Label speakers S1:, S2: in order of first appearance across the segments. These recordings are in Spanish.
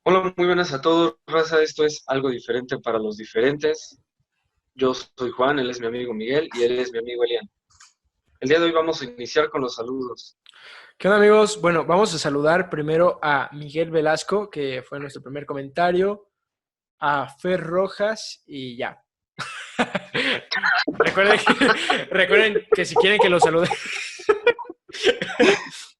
S1: Hola, muy buenas a todos, raza. Esto es algo diferente para los diferentes. Yo soy Juan, él es mi amigo Miguel y él es mi amigo Elian. El día de hoy vamos a iniciar con los saludos.
S2: ¿Qué onda, amigos? Bueno, vamos a saludar primero a Miguel Velasco, que fue nuestro primer comentario, a Fer Rojas y ya. Recuerden que si quieren que los salude,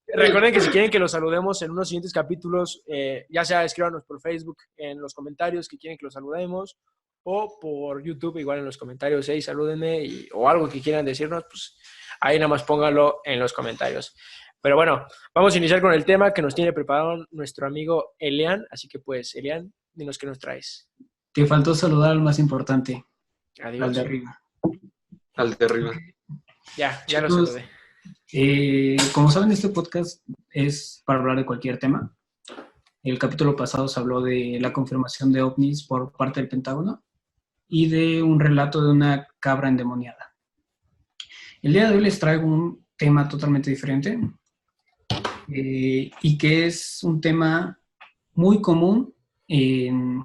S2: recuerden que si quieren que los saludemos en unos siguientes capítulos, ya sea escríbanos por Facebook en los comentarios que quieren que los saludemos o por YouTube igual en los comentarios, hey, salúdenme o algo que quieran decirnos, pues ahí nada más pónganlo en los comentarios. Pero bueno, vamos a iniciar con el tema que nos tiene preparado nuestro amigo Elian. Así que pues, Elian, dinos qué nos traes.
S3: Te faltó saludar al más importante, al de
S2: Adiós.
S3: arriba.
S1: Al de arriba.
S2: Ya lo
S3: Chicos,
S2: saludé.
S3: como saben, este podcast es para hablar de cualquier tema. El capítulo pasado se habló de la confirmación de ovnis por parte del Pentágono y de un relato de una cabra endemoniada. El día de hoy les traigo un tema totalmente diferente y que es un tema muy común en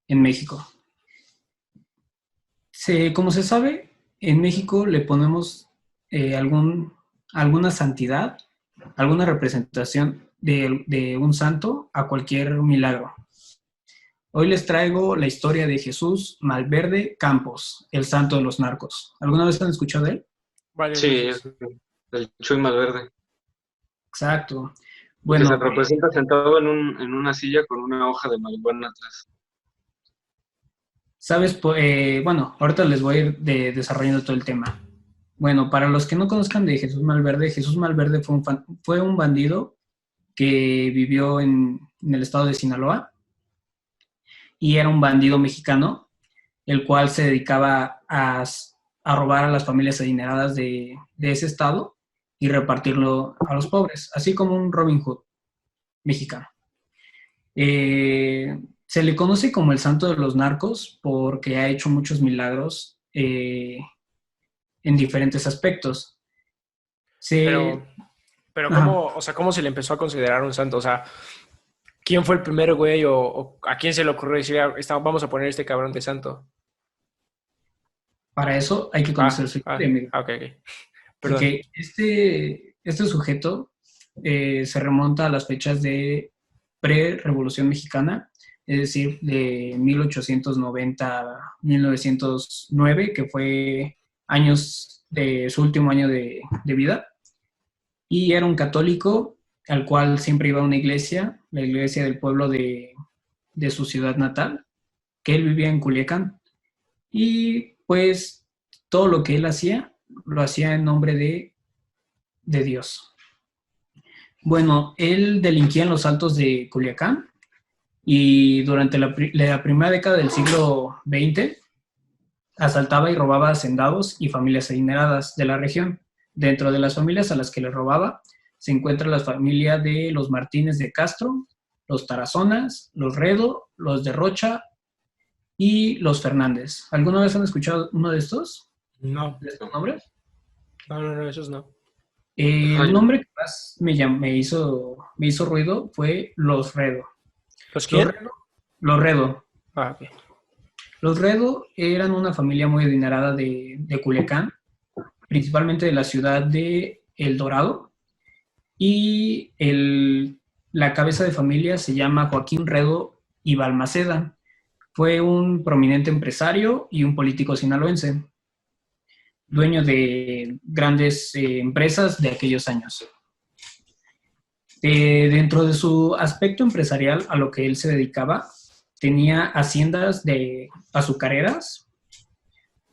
S3: México. Como se sabe, en México le ponemos alguna santidad, alguna representación de un santo a cualquier milagro. Hoy les traigo la historia de Jesús Malverde Campos, el santo de los narcos. ¿Alguna vez han escuchado de él?
S2: Varias
S1: Sí,
S2: veces.
S1: el Chuy Malverde.
S3: Exacto.
S1: El que se
S3: Bueno,
S1: representa sentado en una silla con una hoja de marihuana atrás.
S3: sabes, bueno, ahorita les voy a ir desarrollando todo el tema. Bueno, para los que no conozcan de Jesús Malverde fue un bandido que vivió en el estado de Sinaloa y era un bandido mexicano, el cual se dedicaba a robar a las familias adineradas de ese estado y repartirlo a los pobres, así como un Robin Hood mexicano. Se le conoce como el santo de los narcos porque ha hecho muchos milagros en diferentes aspectos. Se,
S2: Pero
S3: ajá,
S2: ¿cómo, o sea, cómo se le empezó a considerar un santo? O sea, ¿quién fue el primer güey o a quién se le ocurrió decir, vamos a poner este cabrón de santo?
S3: para eso hay que conocer su historia, amigo.
S2: Ok. Perdón.
S3: Porque este sujeto se remonta a las fechas de pre-Revolución Mexicana, es decir, de 1890 a 1909, que fue años de su último año de vida. Y era un católico al cual siempre iba a una iglesia, la iglesia del pueblo de su ciudad natal, que él vivía en Culiacán. Y pues todo lo que él hacía, lo hacía en nombre de Dios. Bueno, él delinquía en los altos de Culiacán y durante la primera década del siglo XX asaltaba y robaba hacendados y familias adineradas de la región. Dentro de las familias a las que le robaba se encuentra la familia de los Martínez de Castro, los Tarazonas, los Redo, los de Rocha y los Fernández. ¿Alguna vez han escuchado uno de estos?
S2: No,
S3: ¿De estos nombres?
S2: no, esos no.
S3: El
S1: Ay,
S3: nombre que más me hizo ruido fue Los Redo.
S2: ¿Los
S3: Los
S2: quién?
S3: Redo, Los Redo.
S2: Ok.
S3: Los Redo eran una familia muy adinerada de Culiacán, principalmente de la ciudad de El Dorado, y la cabeza de familia se llama Joaquín Redo y Balmaceda. Fue un prominente empresario y un político sinaloense, dueño de grandes empresas de aquellos años. Dentro de su aspecto empresarial, a lo que él se dedicaba, tenía haciendas de azucareras,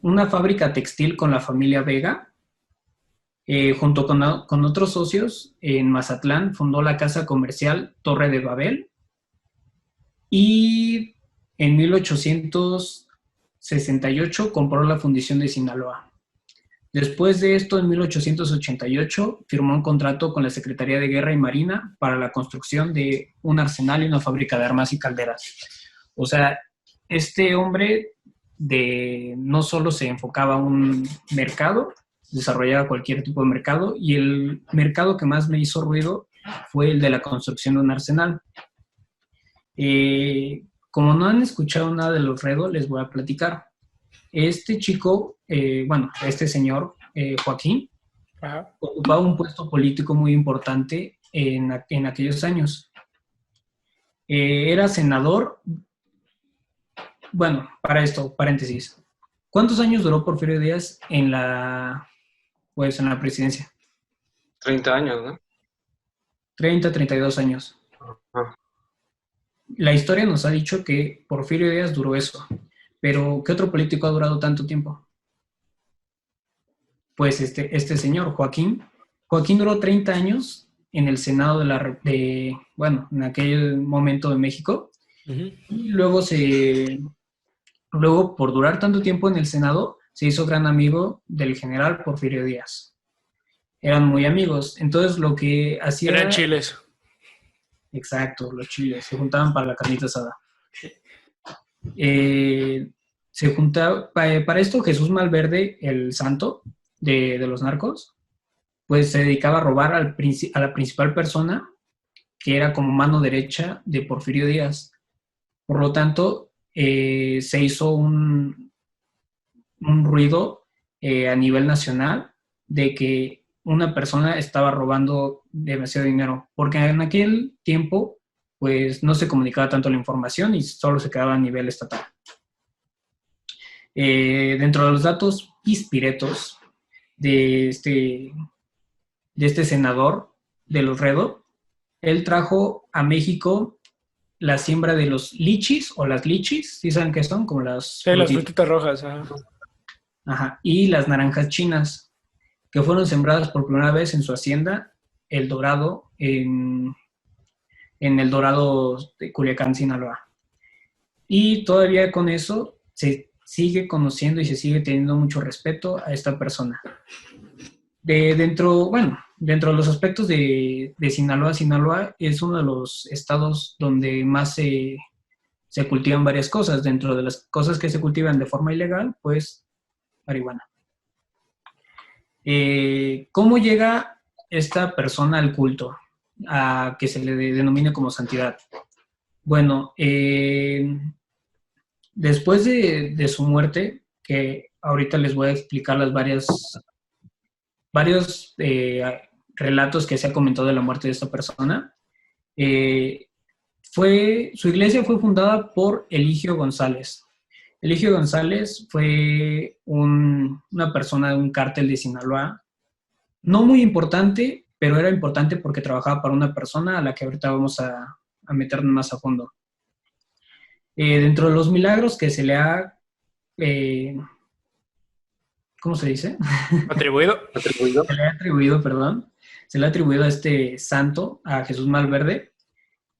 S3: una fábrica textil con la familia Vega, junto con otros socios en Mazatlán, fundó la casa comercial Torre de Babel y en 1868 compró la fundición de Sinaloa. Después de esto, en 1888, firmó un contrato con la Secretaría de Guerra y Marina para la construcción de un arsenal y una fábrica de armas y calderas. O sea, este hombre no solo se enfocaba a un mercado, desarrollaba cualquier tipo de mercado, y el mercado que más me hizo ruido fue el de la construcción de un arsenal. Como no han escuchado nada de Loredo, les voy a platicar. Este chico, este señor, Joaquín,
S2: Ajá.
S3: ocupaba un puesto político muy importante en aquellos años. Era senador. Bueno, para esto, paréntesis. ¿Cuántos años duró Porfirio Díaz en la presidencia?
S1: 30 años, ¿no?
S3: 30, 32 años.
S1: Ah,
S3: La historia nos ha dicho que Porfirio Díaz duró eso. Pero, ¿qué otro político ha durado tanto tiempo? Pues este señor, Joaquín. Joaquín duró 30 años en el Senado en aquel momento de México.
S2: Uh-huh.
S3: Y luego, por durar tanto tiempo en el Senado, se hizo gran amigo del general Porfirio Díaz. Eran muy amigos. Entonces, lo que hacía...
S2: Eran chiles.
S3: Exacto, los chiles. Se juntaban para la carnita asada. Se juntaba... Para esto, Jesús Malverde, el santo de los narcos, pues se dedicaba a robar a la principal persona que era como mano derecha de Porfirio Díaz. Por lo tanto, se hizo un ruido a nivel nacional de que una persona estaba robando demasiado dinero, porque en aquel tiempo pues no se comunicaba tanto la información y solo se quedaba a nivel estatal. Dentro de los datos pispiretos de este senador de Loredo, él trajo a México la siembra de los lichis o las lichis, ¿sí saben qué son? Como las
S2: Sí, las frutitas rojas. Ajá.
S3: Ajá, y las naranjas chinas, que fueron sembradas por primera vez en su hacienda, El Dorado, en El Dorado de Culiacán, Sinaloa. Y todavía con eso se sigue conociendo y se sigue teniendo mucho respeto a esta persona. Dentro de los aspectos de Sinaloa es uno de los estados donde más se cultivan varias cosas. Dentro de las cosas que se cultivan de forma ilegal, pues marihuana. ¿Cómo llega esta persona al culto? A que se le denomine como santidad. Bueno, después de su muerte, que ahorita les voy a explicar varios relatos que se ha comentado de la muerte de esta persona, su iglesia fue fundada por Eligio González. Eligio González fue una persona de un cártel de Sinaloa, no muy importante, pero era importante porque trabajaba para una persona a la que ahorita vamos a meternos más a fondo. Dentro de los milagros que se le ha, ¿cómo se dice?
S2: Atribuido.
S3: Se le ha atribuido a este santo, a Jesús Malverde,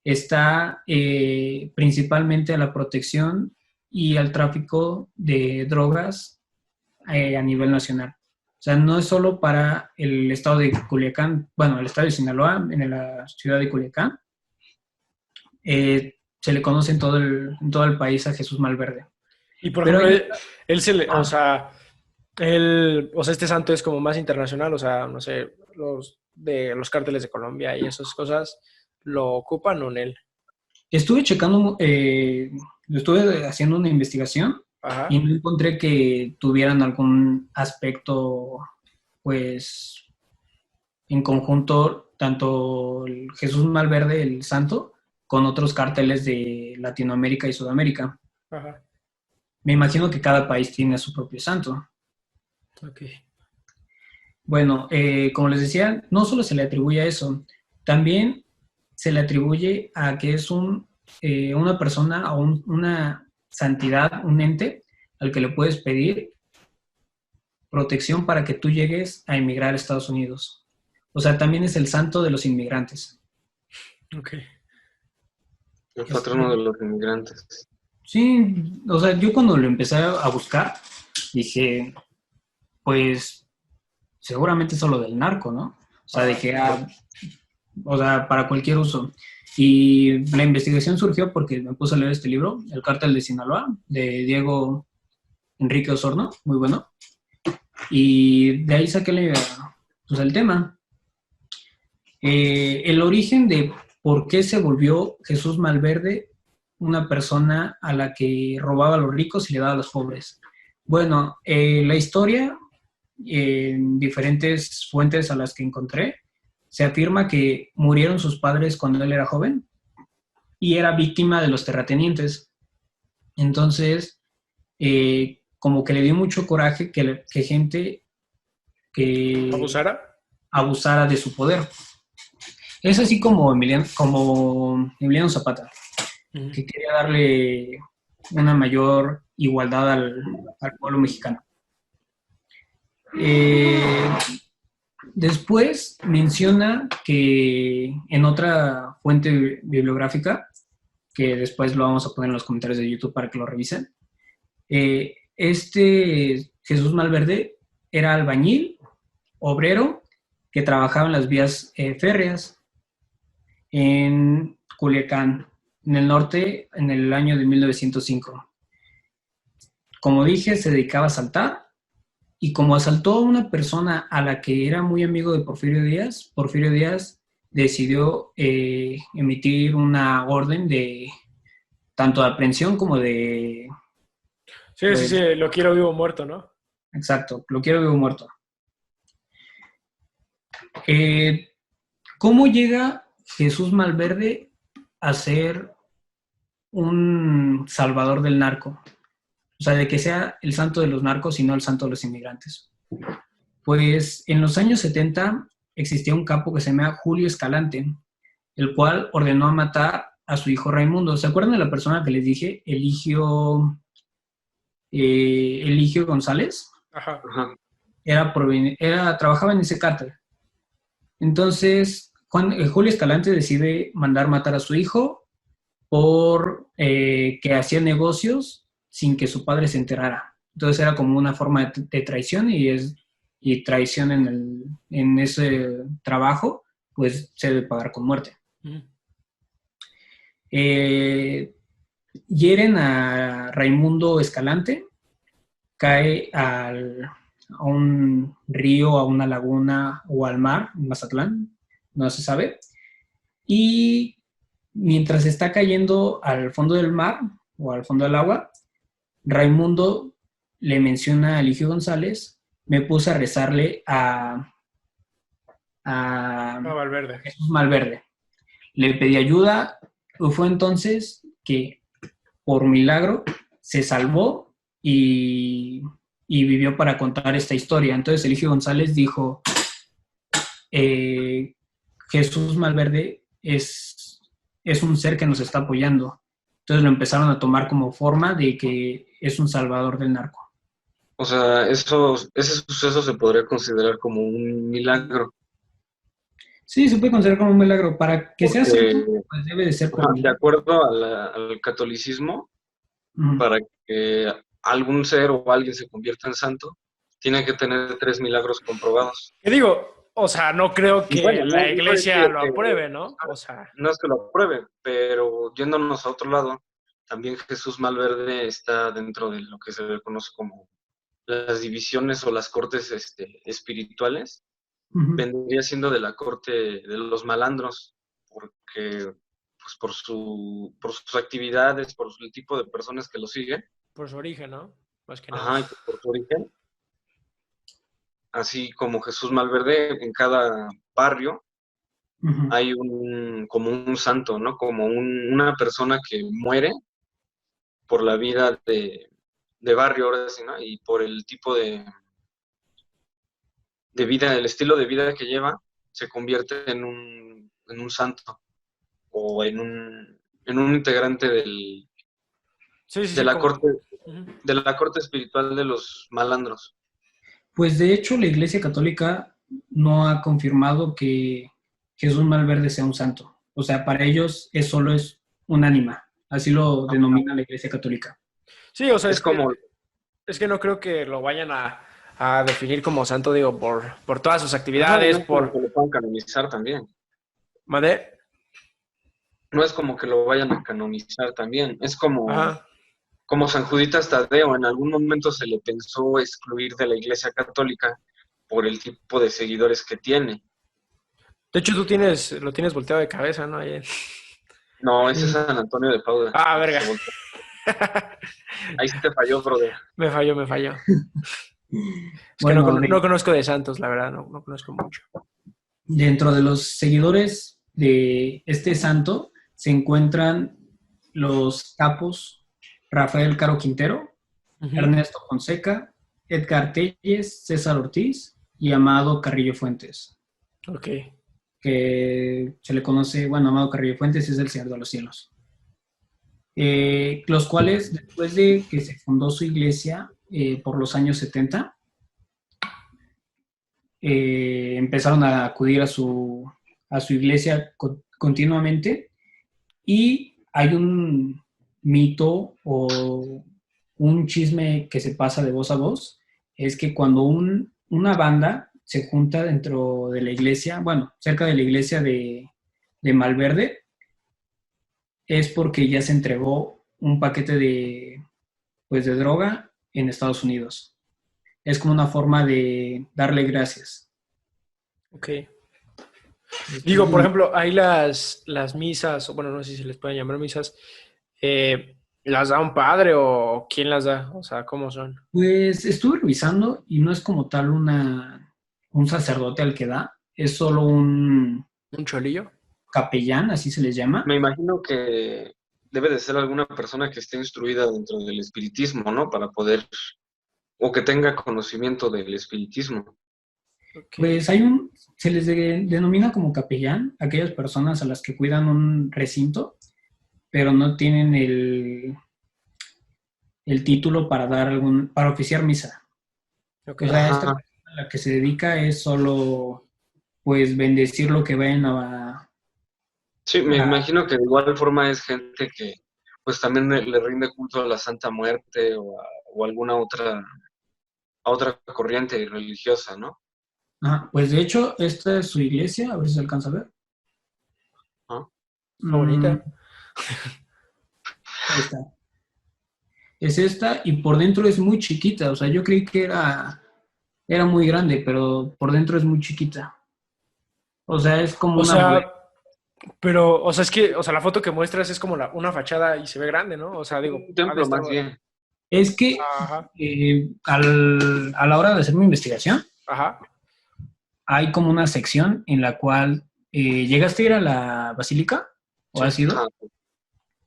S3: está principalmente a la protección y al tráfico de drogas a nivel nacional. O sea, no es solo para el estado de Culiacán, bueno, el estado de Sinaloa, en la ciudad de Culiacán. Se le conoce en todo el país a Jesús Malverde.
S2: Y por ejemplo, este santo es como más internacional, o sea, no sé, los cárteles de Colombia y esas cosas, ¿lo ocupan o en él?
S3: Estuve haciendo una investigación. Ajá. Y no encontré que tuvieran algún aspecto, pues, en conjunto, tanto el Jesús Malverde, el santo, con otros cárteles de Latinoamérica y Sudamérica. Ajá. Me imagino que cada país tiene su propio santo.
S2: Ok.
S3: Bueno, como les decía, no solo se le atribuye a eso, también se le atribuye a que es una persona o una santidad, un ente al que le puedes pedir protección para que tú llegues a emigrar a Estados Unidos. O sea, también es el santo de los inmigrantes.
S2: Ok.
S1: El patrono de los inmigrantes.
S3: Sí, o sea, yo cuando lo empecé a buscar, dije, pues, seguramente es solo del narco, ¿no? O sea, dije, para cualquier uso. Y la investigación surgió porque me puse a leer este libro, El Cártel de Sinaloa, de Diego Enrique Osorno, muy bueno. Y de ahí saqué el tema. El origen de por qué se volvió Jesús Malverde una persona a la que robaba a los ricos y le daba a los pobres. Bueno, la historia, en diferentes fuentes a las que encontré, se afirma que murieron sus padres cuando él era joven y era víctima de los terratenientes. Entonces, como que le dio mucho coraje que gente que abusara de su poder. Es así como Emiliano Zapata, que quería darle una mayor igualdad al pueblo mexicano. Después menciona que en otra fuente bibliográfica, que después lo vamos a poner en los comentarios de YouTube para que lo revisen, Jesús Malverde era albañil, obrero, que trabajaba en las vías férreas en Culiacán, en el norte, en el año de 1905. Como dije, se dedicaba a asaltar, y como asaltó a una persona a la que era muy amigo de Porfirio Díaz decidió emitir una orden de tanto de aprehensión como de...
S2: Sí, lo quiero vivo o muerto, ¿no?
S3: Exacto, lo quiero vivo o muerto. ¿Cómo llega Jesús Malverde a ser un salvador del narco? O sea, de que sea el santo de los narcos y no el santo de los inmigrantes. Pues en los años 70 existía un capo que se llama Julio Escalante, el cual ordenó a matar a su hijo Raimundo. ¿Se acuerdan de la persona que les dije? Eligio González.
S2: Ajá.
S3: Trabajaba en ese cártel. Entonces, Julio Escalante decide mandar matar a su hijo por que hacía negocios sin que su padre se enterara. Entonces era como una forma de traición y traición en ese trabajo, pues se debe pagar con muerte. Hieren a Raimundo Escalante, cae a un río, a una laguna o al mar, en Mazatlán, no se sabe. Y mientras está cayendo al fondo del mar o al fondo del agua, Raimundo le menciona a Eligio González, me puse a rezarle a Jesús Malverde. Le pedí ayuda, y fue entonces que por milagro se salvó y vivió para contar esta historia. Entonces Eligio González dijo, Jesús Malverde es un ser que nos está apoyando. Entonces lo empezaron a tomar como forma de que es un salvador del narco.
S1: O sea, ese suceso se podría considerar como un milagro.
S3: Sí, se puede considerar como un milagro. Para que sea cierto, pues debe de ser por milagro.
S1: De acuerdo al catolicismo, para que algún ser o alguien se convierta en santo, tiene que tener 3 milagros comprobados.
S2: ¿Qué digo? O sea, no creo que la iglesia lo apruebe, ¿no? O sea,
S1: no es que lo apruebe, pero yéndonos a otro lado, también Jesús Malverde está dentro de lo que se le conoce como las divisiones o las cortes espirituales. Vendría siendo de la corte de los malandros, porque pues por sus actividades, por el tipo de personas que lo siguen.
S2: Por su origen, ¿no? Más que nada.
S1: Ajá, por su origen. Así como Jesús Malverde, en cada barrio hay como un santo, ¿no? Como una persona que muere por la vida de barrio, ahora sí, ¿no? Y por el tipo de vida, el estilo de vida que lleva, se convierte en un santo o en un integrante de la corte espiritual de los malandros.
S3: Pues de hecho la Iglesia Católica no ha confirmado que Jesús Malverde sea un santo. O sea, para ellos solo es un ánima. Así lo denomina la Iglesia Católica.
S2: Sí, o sea, es que no creo que lo vayan a definir como santo, digo, por todas sus actividades.
S1: No, por que lo puedan canonizar también.
S2: ¿Madre?
S1: No es como que lo vayan a canonizar también. Es como San Juditas Tadeo. En algún momento se le pensó excluir de la Iglesia Católica por el tipo de seguidores que tiene.
S2: De hecho, lo tienes volteado de cabeza, ¿no?
S1: No, ese es San Antonio de Padua.
S2: Ah, verga.
S1: Se volteó. Ahí sí te falló, brother.
S2: Me falló. Es que
S3: Bueno,
S2: no conozco de santos, la verdad, no conozco mucho.
S3: dentro de los seguidores de este santo se encuentran los capos Rafael Caro Quintero,
S2: Ujú.
S3: Ernesto Fonseca, Edgar Telles, César Ortiz y Amado Carrillo Fuentes,
S2: Ok.
S3: que se le conoce, bueno, Amado Carrillo Fuentes es el Señor de los Cielos. Los cuales, después de que se fundó su iglesia por los años 70, empezaron a acudir a su iglesia continuamente, y hay un mito o un chisme que se pasa de voz a voz, es que cuando una banda se junta dentro de la iglesia, bueno, cerca de la iglesia de Malverde, es porque ya se entregó un paquete de droga en Estados Unidos. Es como una forma de darle gracias.
S2: Ok. Digo, por ejemplo, hay las misas, o bueno, no sé si se les pueden llamar misas, ¿las da un padre o quién las da? O sea, ¿cómo son?
S3: Pues estuve revisando y no es como tal un sacerdote al que da, es solo un
S2: ¿Un cholillo?
S3: capellán, así se les llama.
S1: Me imagino que debe de ser alguna persona que esté instruida dentro del espiritismo, ¿no? Para poder, o que tenga conocimiento del espiritismo.
S2: Ok.
S3: Pues se les denomina como capellán aquellas personas a las que cuidan un recinto, pero no tienen el título para para oficiar misa.
S2: Ok.
S3: O sea, esta
S1: Ajá.
S3: persona a la que se dedica es solo, pues, bendecir lo que vayan
S1: Sí, me
S3: a
S1: imagino que de igual forma es gente que pues también le rinde culto a la Santa Muerte o alguna a otra corriente religiosa, ¿no?
S3: Ajá, pues de hecho, esta es su iglesia, a ver si se alcanza a ver.
S1: ¿No?
S2: Está
S3: Mm,
S2: bonita.
S3: ahí está. Es esta, y por dentro es muy chiquita. O sea, yo creí que era muy grande, pero por dentro es muy chiquita. O sea, es como
S2: O
S3: una bodega.
S2: sea, pero, o sea, es que, o sea, la foto que muestras es como una fachada y se ve grande, ¿no? O sea, digo,
S1: Un
S2: ha de
S1: templo
S2: estar.
S1: más bien.
S3: Es que
S2: Ajá,
S3: a la hora de hacer mi investigación,
S2: ajá.
S3: hay como una sección en la cual ¿llegaste a ir a la basílica? ¿O
S2: Sí,
S3: has ido?
S1: Ajá,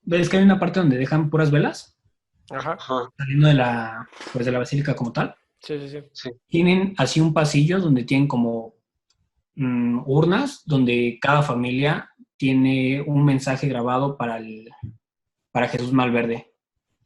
S3: ¿Ves que hay una parte donde dejan puras velas?
S2: ajá.
S3: Saliendo de la basílica como tal.
S2: Sí, sí, sí.
S1: sí.
S3: Tienen así un pasillo donde tienen como urnas, donde cada familia tiene un mensaje grabado para Jesús Malverde.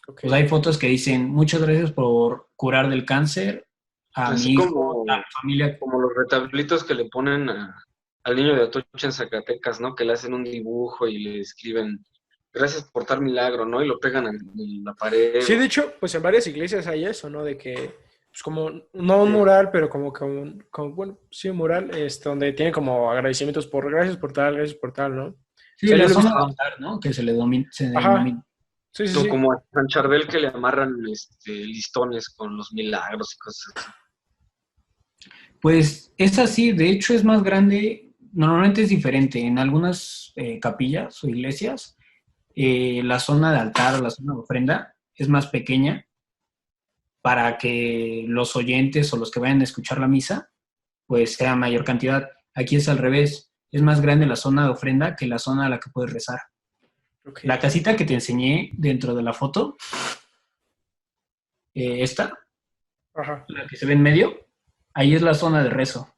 S2: Ok.
S3: O sea, hay fotos que dicen, muchas gracias por curar del cáncer a
S1: Así
S3: mi hijo, a mi familia.
S1: como los retablitos que le ponen al niño de Atocha en Zacatecas, ¿no? Que le hacen un dibujo y le escriben, gracias por tal milagro, ¿no? Y lo pegan en la pared.
S2: Sí, de hecho, pues en varias iglesias hay eso, ¿no? De que, pues como, no un mural, pero como bueno, sí un mural, donde tiene como agradecimientos por gracias por tal, ¿no? O
S3: Sí,
S2: sea, yo
S3: la
S2: lo he
S3: zona
S2: visto.
S3: de altar, ¿no? Que se
S2: Ajá.
S3: denomina.
S2: Sí, sí,
S1: O
S2: sí.
S1: como a San Charbel que le amarran listones con los milagros y cosas así.
S3: Pues es así, de hecho es más grande, normalmente es diferente. En algunas capillas o iglesias, la zona de altar o la zona de ofrenda es más pequeña para que los oyentes o los que vayan a escuchar la misa, pues sea mayor cantidad. Aquí es al revés, es más grande la zona de ofrenda que la zona a la que puedes rezar.
S2: Ok.
S3: La casita que te enseñé dentro de la foto, esta,
S2: Ajá.
S3: la que se ve en medio, ahí es la zona de rezo.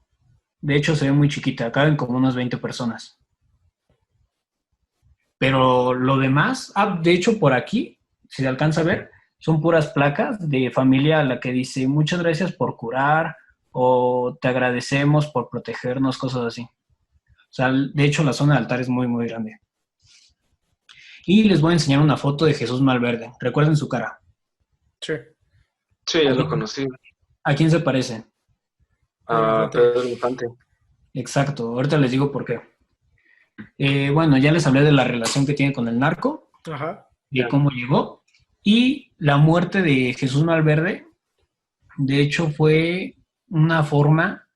S3: De hecho, se ve muy chiquita, caben como unas 20 personas. Pero lo demás, de hecho, por aquí, si se alcanza a ver, son puras placas de familia a la que dice muchas gracias por curar o te agradecemos por protegernos, cosas así. O sea, de hecho, la zona de altar es muy, muy grande. Y les voy a enseñar una foto de Jesús Malverde. Recuerden su cara.
S2: Sí.
S1: Sí,
S3: ¿A
S1: ya lo
S3: quién,
S1: conocí.
S3: a quién se parece?
S2: Pedro
S1: A
S2: Infante.
S1: Pedro Infante.
S3: Exacto, ahorita les digo por qué. Bueno, ya les hablé de la relación que tiene con el narco,
S2: Ajá.
S3: de cómo llegó. Y la muerte de Jesús Malverde, de hecho, fue una forma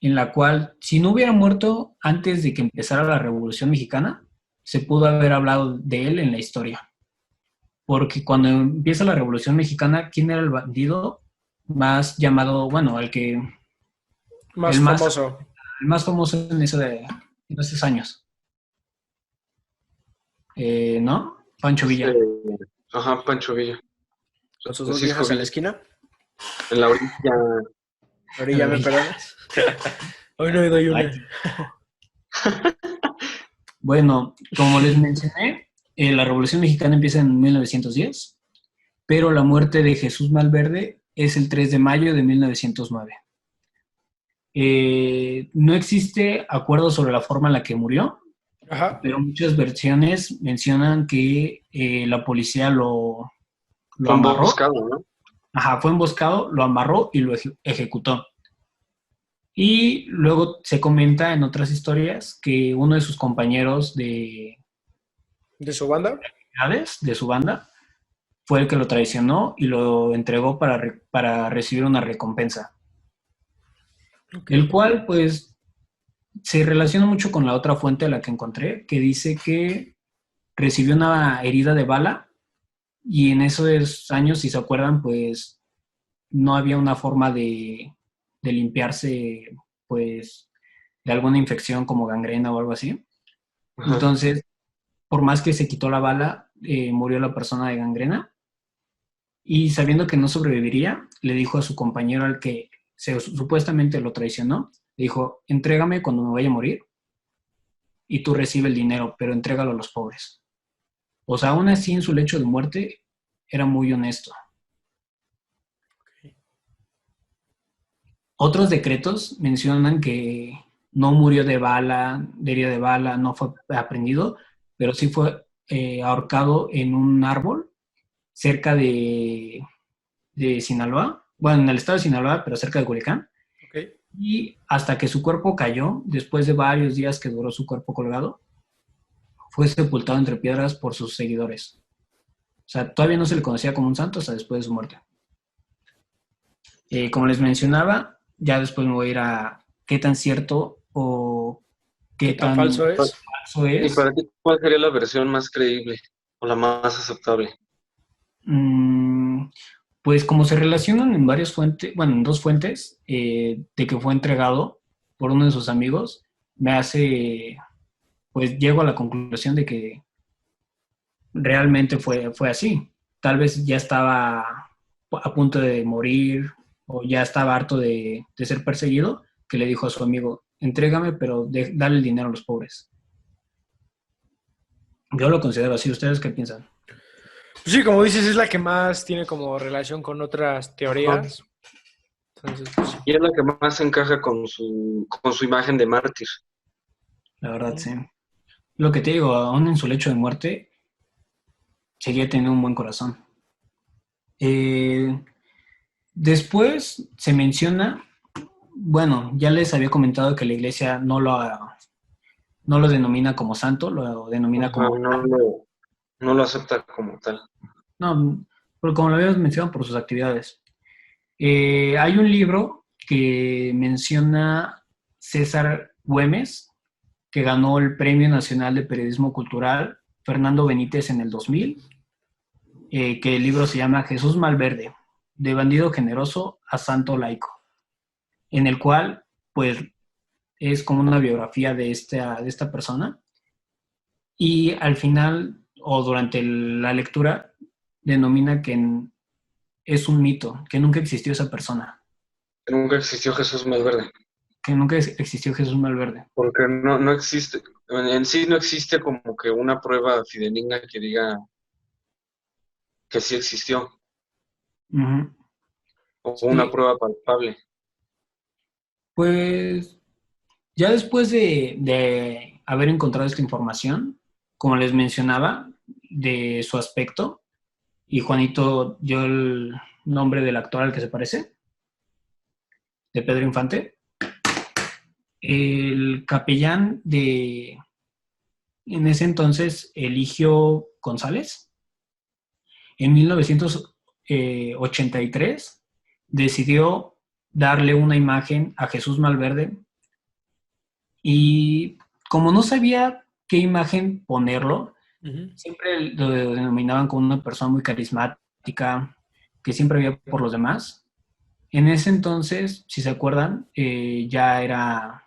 S3: en la cual, si no hubiera muerto antes de que empezara la Revolución Mexicana, se pudo haber hablado de él en la historia. Porque cuando empieza la Revolución Mexicana, ¿quién era el bandido más llamado, bueno,
S2: Más
S3: el más,
S2: famoso.
S3: el más famoso en esos años? ¿No? Pancho Villa.
S1: Ajá, Pancho Villa.
S2: Con sus dos
S1: Francisco
S2: viejas en la
S1: Villa.
S2: esquina.
S1: En la orilla.
S2: Ahorita me perdonas. Hoy no doy una.
S3: Bueno, como les mencioné, la Revolución Mexicana empieza en 1910, pero la muerte de Jesús Malverde es el 3 de mayo de 1909. No existe acuerdo sobre la forma en la que murió,
S2: Ajá.
S3: pero muchas versiones mencionan que la policía lo
S1: Fue
S3: amarró.
S1: emboscado, ¿no?
S3: Ajá, fue emboscado, lo amarró y lo ejecutó. Y luego se comenta en otras historias que uno de sus compañeros
S2: ¿De su banda?
S3: de su banda fue el que lo traicionó y lo entregó para recibir una recompensa.
S2: Okay.
S3: El cual, pues, se relaciona mucho con la otra fuente a la que encontré, que dice que recibió una herida de bala y en esos años, si se acuerdan, pues no había una forma de limpiarse, pues, de alguna infección como gangrena o algo así.
S1: Ajá.
S3: Entonces, por más que se quitó la bala, murió la persona de gangrena y sabiendo que no sobreviviría, le dijo a su compañero al que supuestamente lo traicionó, le dijo, entrégame cuando me vaya a morir y tú recibe el dinero, pero entrégalo a los pobres. O sea, aún así en su lecho de muerte era muy honesto. Otros decretos mencionan que no murió de bala, de herida de bala, no fue aprendido, pero sí fue ahorcado en un árbol cerca de Sinaloa, bueno, en el estado de Sinaloa, pero cerca de Culiacán.
S2: Okay.
S3: Y hasta que su cuerpo cayó, después de varios días que duró su cuerpo colgado, fue sepultado entre piedras por sus seguidores. O sea, todavía no se le conocía como un santo hasta después de su muerte. Como les mencionaba, ya después me voy a ir a qué tan cierto o qué tan
S2: falso es.
S3: falso
S1: ¿Y
S3: es.
S1: para ti cuál sería la versión más creíble o la más aceptable?
S3: Pues como se relacionan en varias fuentes, bueno, en dos fuentes, de que fue entregado por uno de sus amigos, me hace, pues llego a la conclusión de que realmente fue así. Tal vez ya estaba a punto de morir o ya estaba harto de ser perseguido, que le dijo a su amigo, entrégame, pero dale el dinero a los pobres. Yo lo considero así. ¿Ustedes qué piensan?
S2: Pues sí, como dices, es la que más tiene como relación con otras teorías. Entonces, pues sí.
S1: Y es la que más encaja con su imagen de mártir.
S3: La verdad, sí. Lo que te digo, aún en su lecho de muerte, seguía teniendo un buen corazón. Después se menciona, bueno, ya les había comentado que la iglesia no lo denomina como santo, lo denomina
S1: Ajá,
S3: como...
S1: no lo acepta como tal.
S3: No, pero como lo habíamos mencionado, por sus actividades. Hay un libro que menciona César Güemes, que ganó el Premio Nacional de Periodismo Cultural Fernando Benítez en el 2000, que el libro se llama Jesús Malverde, de bandido generoso a santo laico, en el cual, pues, es como una biografía de esta persona, y al final, o durante la lectura, denomina que es un mito, que nunca existió esa persona,
S1: Nunca existió Jesús Malverde.
S3: que nunca existió Jesús Malverde.
S1: Porque no existe, en sí no existe como que una prueba fidedigna que diga que sí existió,
S3: Uh-huh.
S1: o una
S3: Sí,
S1: prueba palpable.
S3: pues ya después de haber encontrado esta información, como les mencionaba, de su aspecto, y Juanito dio el nombre del actor al que se parece, de Pedro Infante, el capellán en ese entonces, Eligio González, en 1983, decidió darle una imagen a Jesús Malverde y como no sabía qué imagen ponerlo.
S2: Ujú.
S3: Siempre lo denominaban como una persona muy carismática, que siempre veía por los demás. En ese entonces, si se acuerdan, ya era...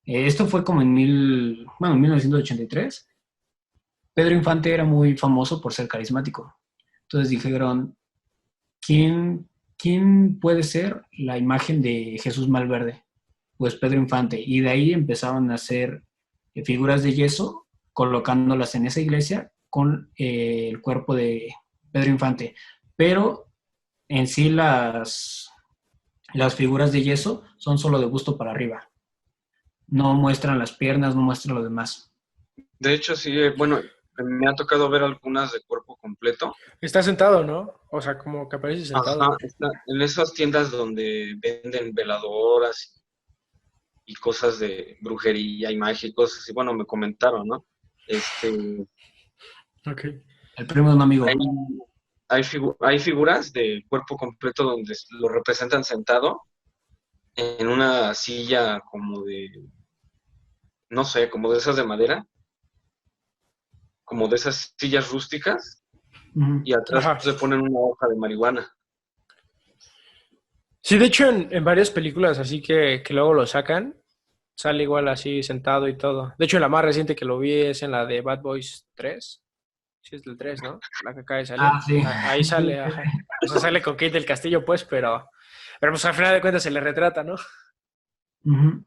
S3: esto fue como en 1983. Pedro Infante era muy famoso por ser carismático. Entonces dijeron, ¿quién puede ser la imagen de Jesús Malverde? Pues Pedro Infante. Y de ahí empezaron a hacer figuras de yeso, colocándolas en esa iglesia con el cuerpo de Pedro Infante. Pero en sí las figuras de yeso son solo de busto para arriba. No muestran las piernas, no muestran lo demás.
S1: De hecho, sí, bueno, me ha tocado ver algunas de cuerpo completo.
S2: Está sentado, ¿no? O sea, como que aparece sentado.
S1: Ajá, está en esas tiendas donde venden veladoras y cosas de brujería y magia y cosas así. Bueno, me comentaron, ¿no? Este,
S2: Ok.
S3: El primo de un
S1: hay,
S3: amigo.
S1: hay figuras de cuerpo completo donde lo representan sentado en una silla como de, no sé, como de esas de madera, como de esas sillas rústicas,
S3: Uh-huh.
S1: y atrás
S2: Ajá.
S1: se ponen una hoja de marihuana.
S2: Sí, de hecho, en varias películas así que luego lo sacan, sale igual así sentado y todo. De hecho, la más reciente que lo vi es en la de Bad Boys 3. Sí, es del 3, ¿no? La que acaba de salir.
S3: Ah, sí.
S2: Ahí sale, ajá. O sea, sale con Kate del Castillo, pues, pero pues al final de cuentas se le retrata, ¿no?
S3: Uh-huh.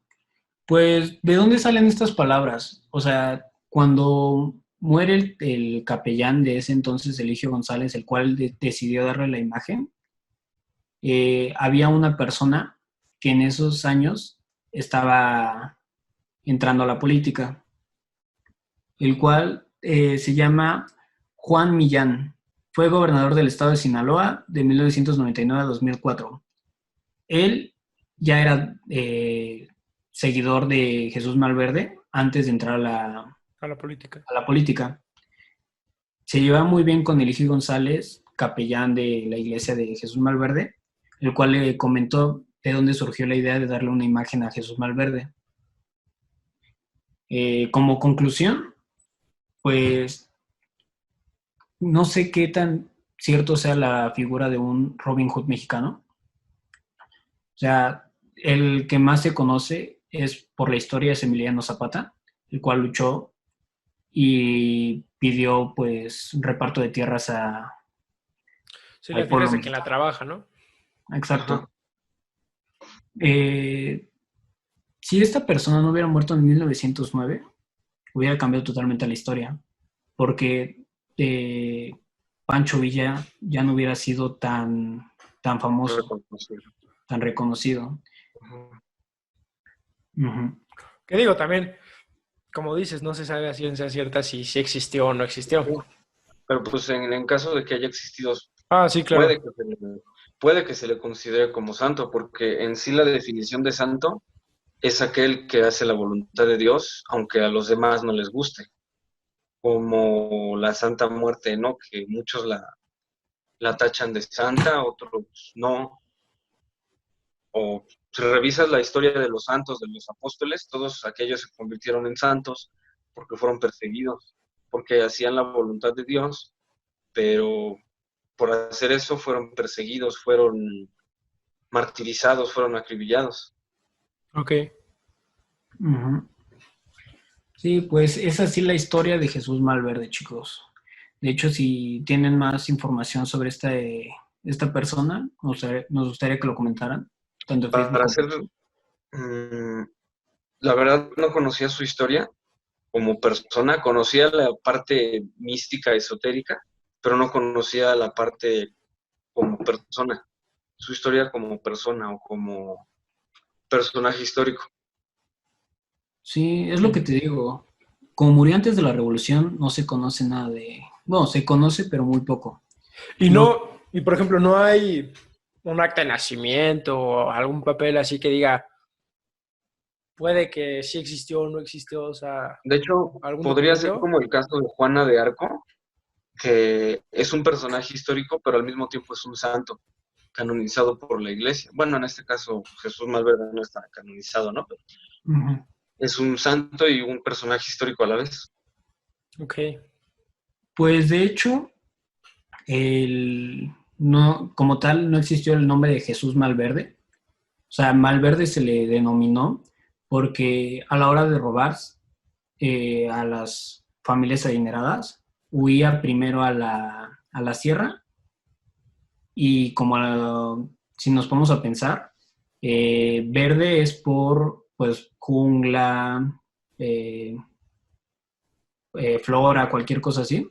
S3: Pues, ¿de dónde salen estas palabras? O sea, cuando muere el capellán de ese entonces, Eligio González, el cual decidió darle la imagen, había una persona que en esos años estaba entrando a la política, el cual se llama Juan Millán. Fue gobernador del estado de Sinaloa de 1999 a 2004. Él ya era seguidor de Jesús Malverde antes de entrar
S2: A la política.
S3: a la política. Se llevaba muy bien con Eligio González, capellán de la iglesia de Jesús Malverde, el cual le comentó de dónde surgió la idea de darle una imagen a Jesús Malverde. Como conclusión, pues no sé qué tan cierto sea la figura de un Robin Hood mexicano. O sea, el que más se conoce es por la historia es Emiliano Zapata, el cual luchó y pidió pues un reparto de tierras
S2: Sí, la
S3: al
S2: tierra
S3: pueblo
S2: es de quien la
S3: mexicano.
S2: trabaja, ¿no?
S1: Ajá.
S3: Exacto. Eh, si esta persona no hubiera muerto en 1909, hubiera cambiado totalmente la historia, porque Pancho Villa ya no hubiera sido tan famoso,
S1: Reconocido.
S3: tan reconocido.
S1: Ajá.
S3: Uh-huh.
S2: Que digo, también, como dices, no se sabe a ciencia cierta si existió o no existió.
S1: Pero pues en caso de que haya existido,
S2: Ah, sí, claro.
S1: puede que se le, puede que se le considere como santo, porque en sí la definición de santo es aquel que hace la voluntad de Dios, aunque a los demás no les guste, como la Santa Muerte, ¿no? Que muchos la tachan de santa, otros no. O si revisas la historia de los santos, de los apóstoles, todos aquellos se convirtieron en santos porque fueron perseguidos, porque hacían la voluntad de Dios, pero por hacer eso fueron perseguidos, fueron martirizados, fueron acribillados.
S2: Ok.
S3: Uh-huh. Sí, pues es así la historia de Jesús Malverde, chicos. De hecho, si tienen más información sobre esta persona, nos gustaría que lo comentaran, tanto en Facebook
S1: Para
S3: como
S1: hacer,
S3: en YouTube.
S1: la verdad no conocía su historia como persona, conocía la parte mística, esotérica, pero no conocía la parte como persona, su historia como persona o como personaje histórico.
S3: Sí, es lo que te digo. Como murió antes de la revolución, no se conoce nada de... Bueno, se conoce, pero muy poco.
S2: Y
S3: No,
S2: no, y por ejemplo, no hay un acta de nacimiento o algún papel así que diga, puede que sí existió o no existió, o sea,
S1: De hecho,
S2: algún
S1: podría ser
S2: documento.
S1: como el caso de Juana de Arco, que es un personaje histórico, pero al mismo tiempo es un santo canonizado por la iglesia. Bueno, en este caso Jesús Malverde no está canonizado, ¿no? Pero
S3: ujú.
S1: es un santo y un personaje histórico a la vez.
S2: Ok.
S3: Pues de hecho, no, como tal, no existió el nombre de Jesús Malverde. O sea, Malverde se le denominó porque a la hora de robar a las familias adineradas, huía primero a la sierra y si nos ponemos a pensar, verde es por pues jungla, eh, flora, cualquier cosa así.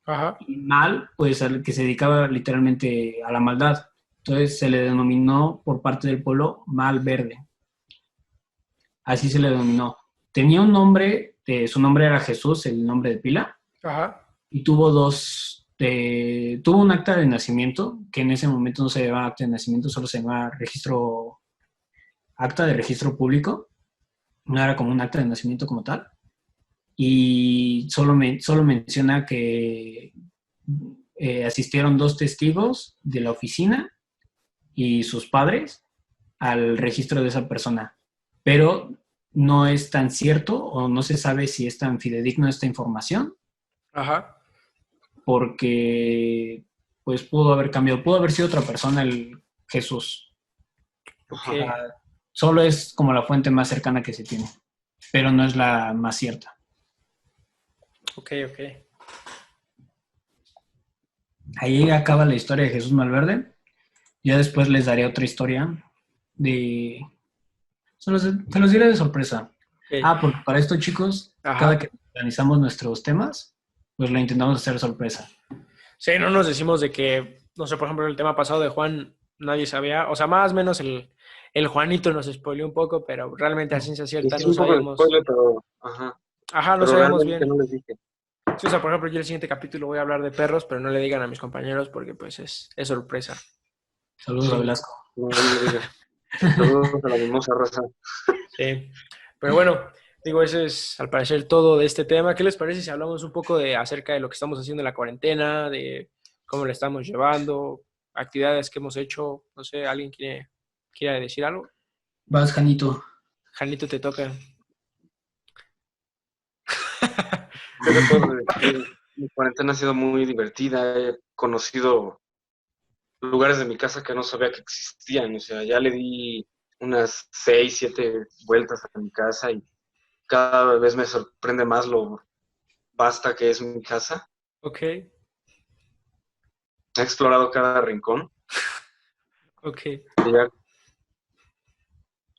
S2: Ajá.
S3: Y mal, pues al que se dedicaba literalmente a la maldad. Entonces se le denominó por parte del pueblo Mal Verde. Así se le denominó. Tenía un nombre, su nombre era Jesús, el nombre de pila,
S2: Ajá.
S3: y tuvo un acta de nacimiento, que en ese momento no se llamaba acta de nacimiento, solo se llamaba acta de registro público, no era como un acta de nacimiento como tal, y solo menciona que asistieron 2 testigos de la oficina y sus padres al registro de esa persona, pero no es tan cierto o no se sabe si es tan fidedigno esta información,
S2: Ajá.
S3: porque pues pudo haber cambiado, pudo haber sido otra persona el Jesús.
S2: Ok.
S3: Solo es como la fuente más cercana que se tiene, pero no es la más cierta.
S2: Ok.
S3: Ahí acaba la historia de Jesús Malverde. Ya después les daré otra historia de... Se los diré de sorpresa.
S2: Ok.
S3: Porque para esto, chicos,
S2: Ajá.
S3: cada que organizamos nuestros temas, pues lo intentamos hacer sorpresa.
S2: Sí, no nos decimos de que, no sé, por ejemplo, el tema pasado de Juan, nadie sabía, o sea, más o menos el Juanito nos spoileó un poco, pero realmente a ciencia cierta no
S1: Hicieron un poco de
S2: sabíamos.
S1: spoiler, pero, ajá,
S2: Ajá, no
S1: pero
S2: sabíamos
S1: realmente
S2: bien.
S1: no les dije.
S2: Sí, o sea, por ejemplo, yo el siguiente capítulo voy a hablar de perros, pero no le digan a mis compañeros porque pues es sorpresa.
S3: Saludos a
S2: Sí,
S3: Velasco.
S1: No le digan. Saludos a la mimosa raza.
S2: sí. Pero bueno, digo, ese es al parecer todo de este tema. ¿Qué les parece si hablamos un poco acerca de lo que estamos haciendo en la cuarentena, de cómo le estamos llevando, actividades que hemos hecho? No sé, ¿alguien quiere decir algo?
S3: Vas, Janito.
S2: Janito, te toca.
S1: Yo les puedo decir, mi cuarentena ha sido muy divertida. He conocido lugares de mi casa que no sabía que existían. O sea, ya le di unas 6, 7 vueltas a mi casa y cada vez me sorprende más lo vasta que es mi casa.
S2: Ok,
S1: He explorado cada rincón.
S2: ok.
S1: Y ya,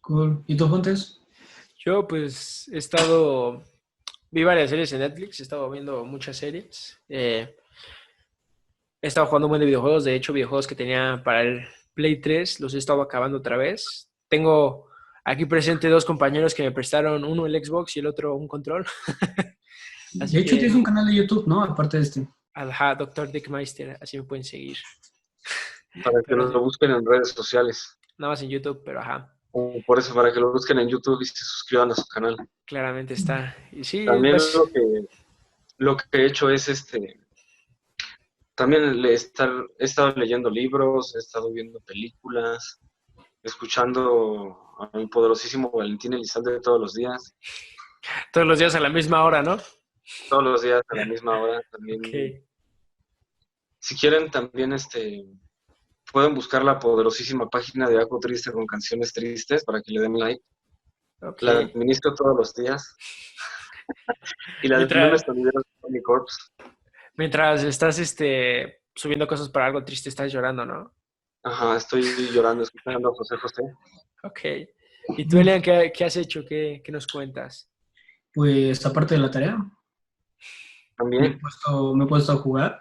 S3: Cool. ¿Y tú, Fontes?
S2: Yo pues vi varias series en Netflix, he estado viendo muchas series. He estado jugando un buen de videojuegos, de hecho videojuegos que tenía para el Play 3 los he estado acabando otra vez. Tengo aquí presente 2 compañeros que me prestaron, uno el Xbox y el otro un control.
S3: De
S2: Así
S3: hecho,
S2: que,
S3: tienes un canal de YouTube, ¿no? Aparte de este.
S2: ajá, Dr. Dickmeister, así me pueden seguir.
S1: para que
S2: Pero
S1: lo busquen en redes sociales.
S2: nada más en YouTube, pero ajá,
S1: O por eso, para que lo busquen en YouTube y se suscriban a su canal.
S2: claramente está. Y sí,
S1: También lo que he hecho es también he estado leyendo libros, he estado viendo películas, escuchando a mi poderosísimo Valentín Elizalde todos los días.
S2: todos los días a la misma hora, ¿no?
S1: Todos los días a la misma hora. También,
S2: Ok,
S1: si quieren, también pueden buscar la poderosísima página de Aco Triste con canciones tristes para que le den like.
S2: ok.
S1: La administro todos los días. Y la de
S2: Mientras,
S1: Filmes Sonideros de Tony Corps.
S2: mientras estás subiendo cosas para algo triste, estás llorando, ¿no?
S1: Ajá, estoy llorando escuchando a José José.
S2: Ok. ¿Y tú, Elian, qué has hecho? ¿Qué nos cuentas?
S3: Pues aparte de la tarea,
S1: También.
S3: me he puesto a jugar.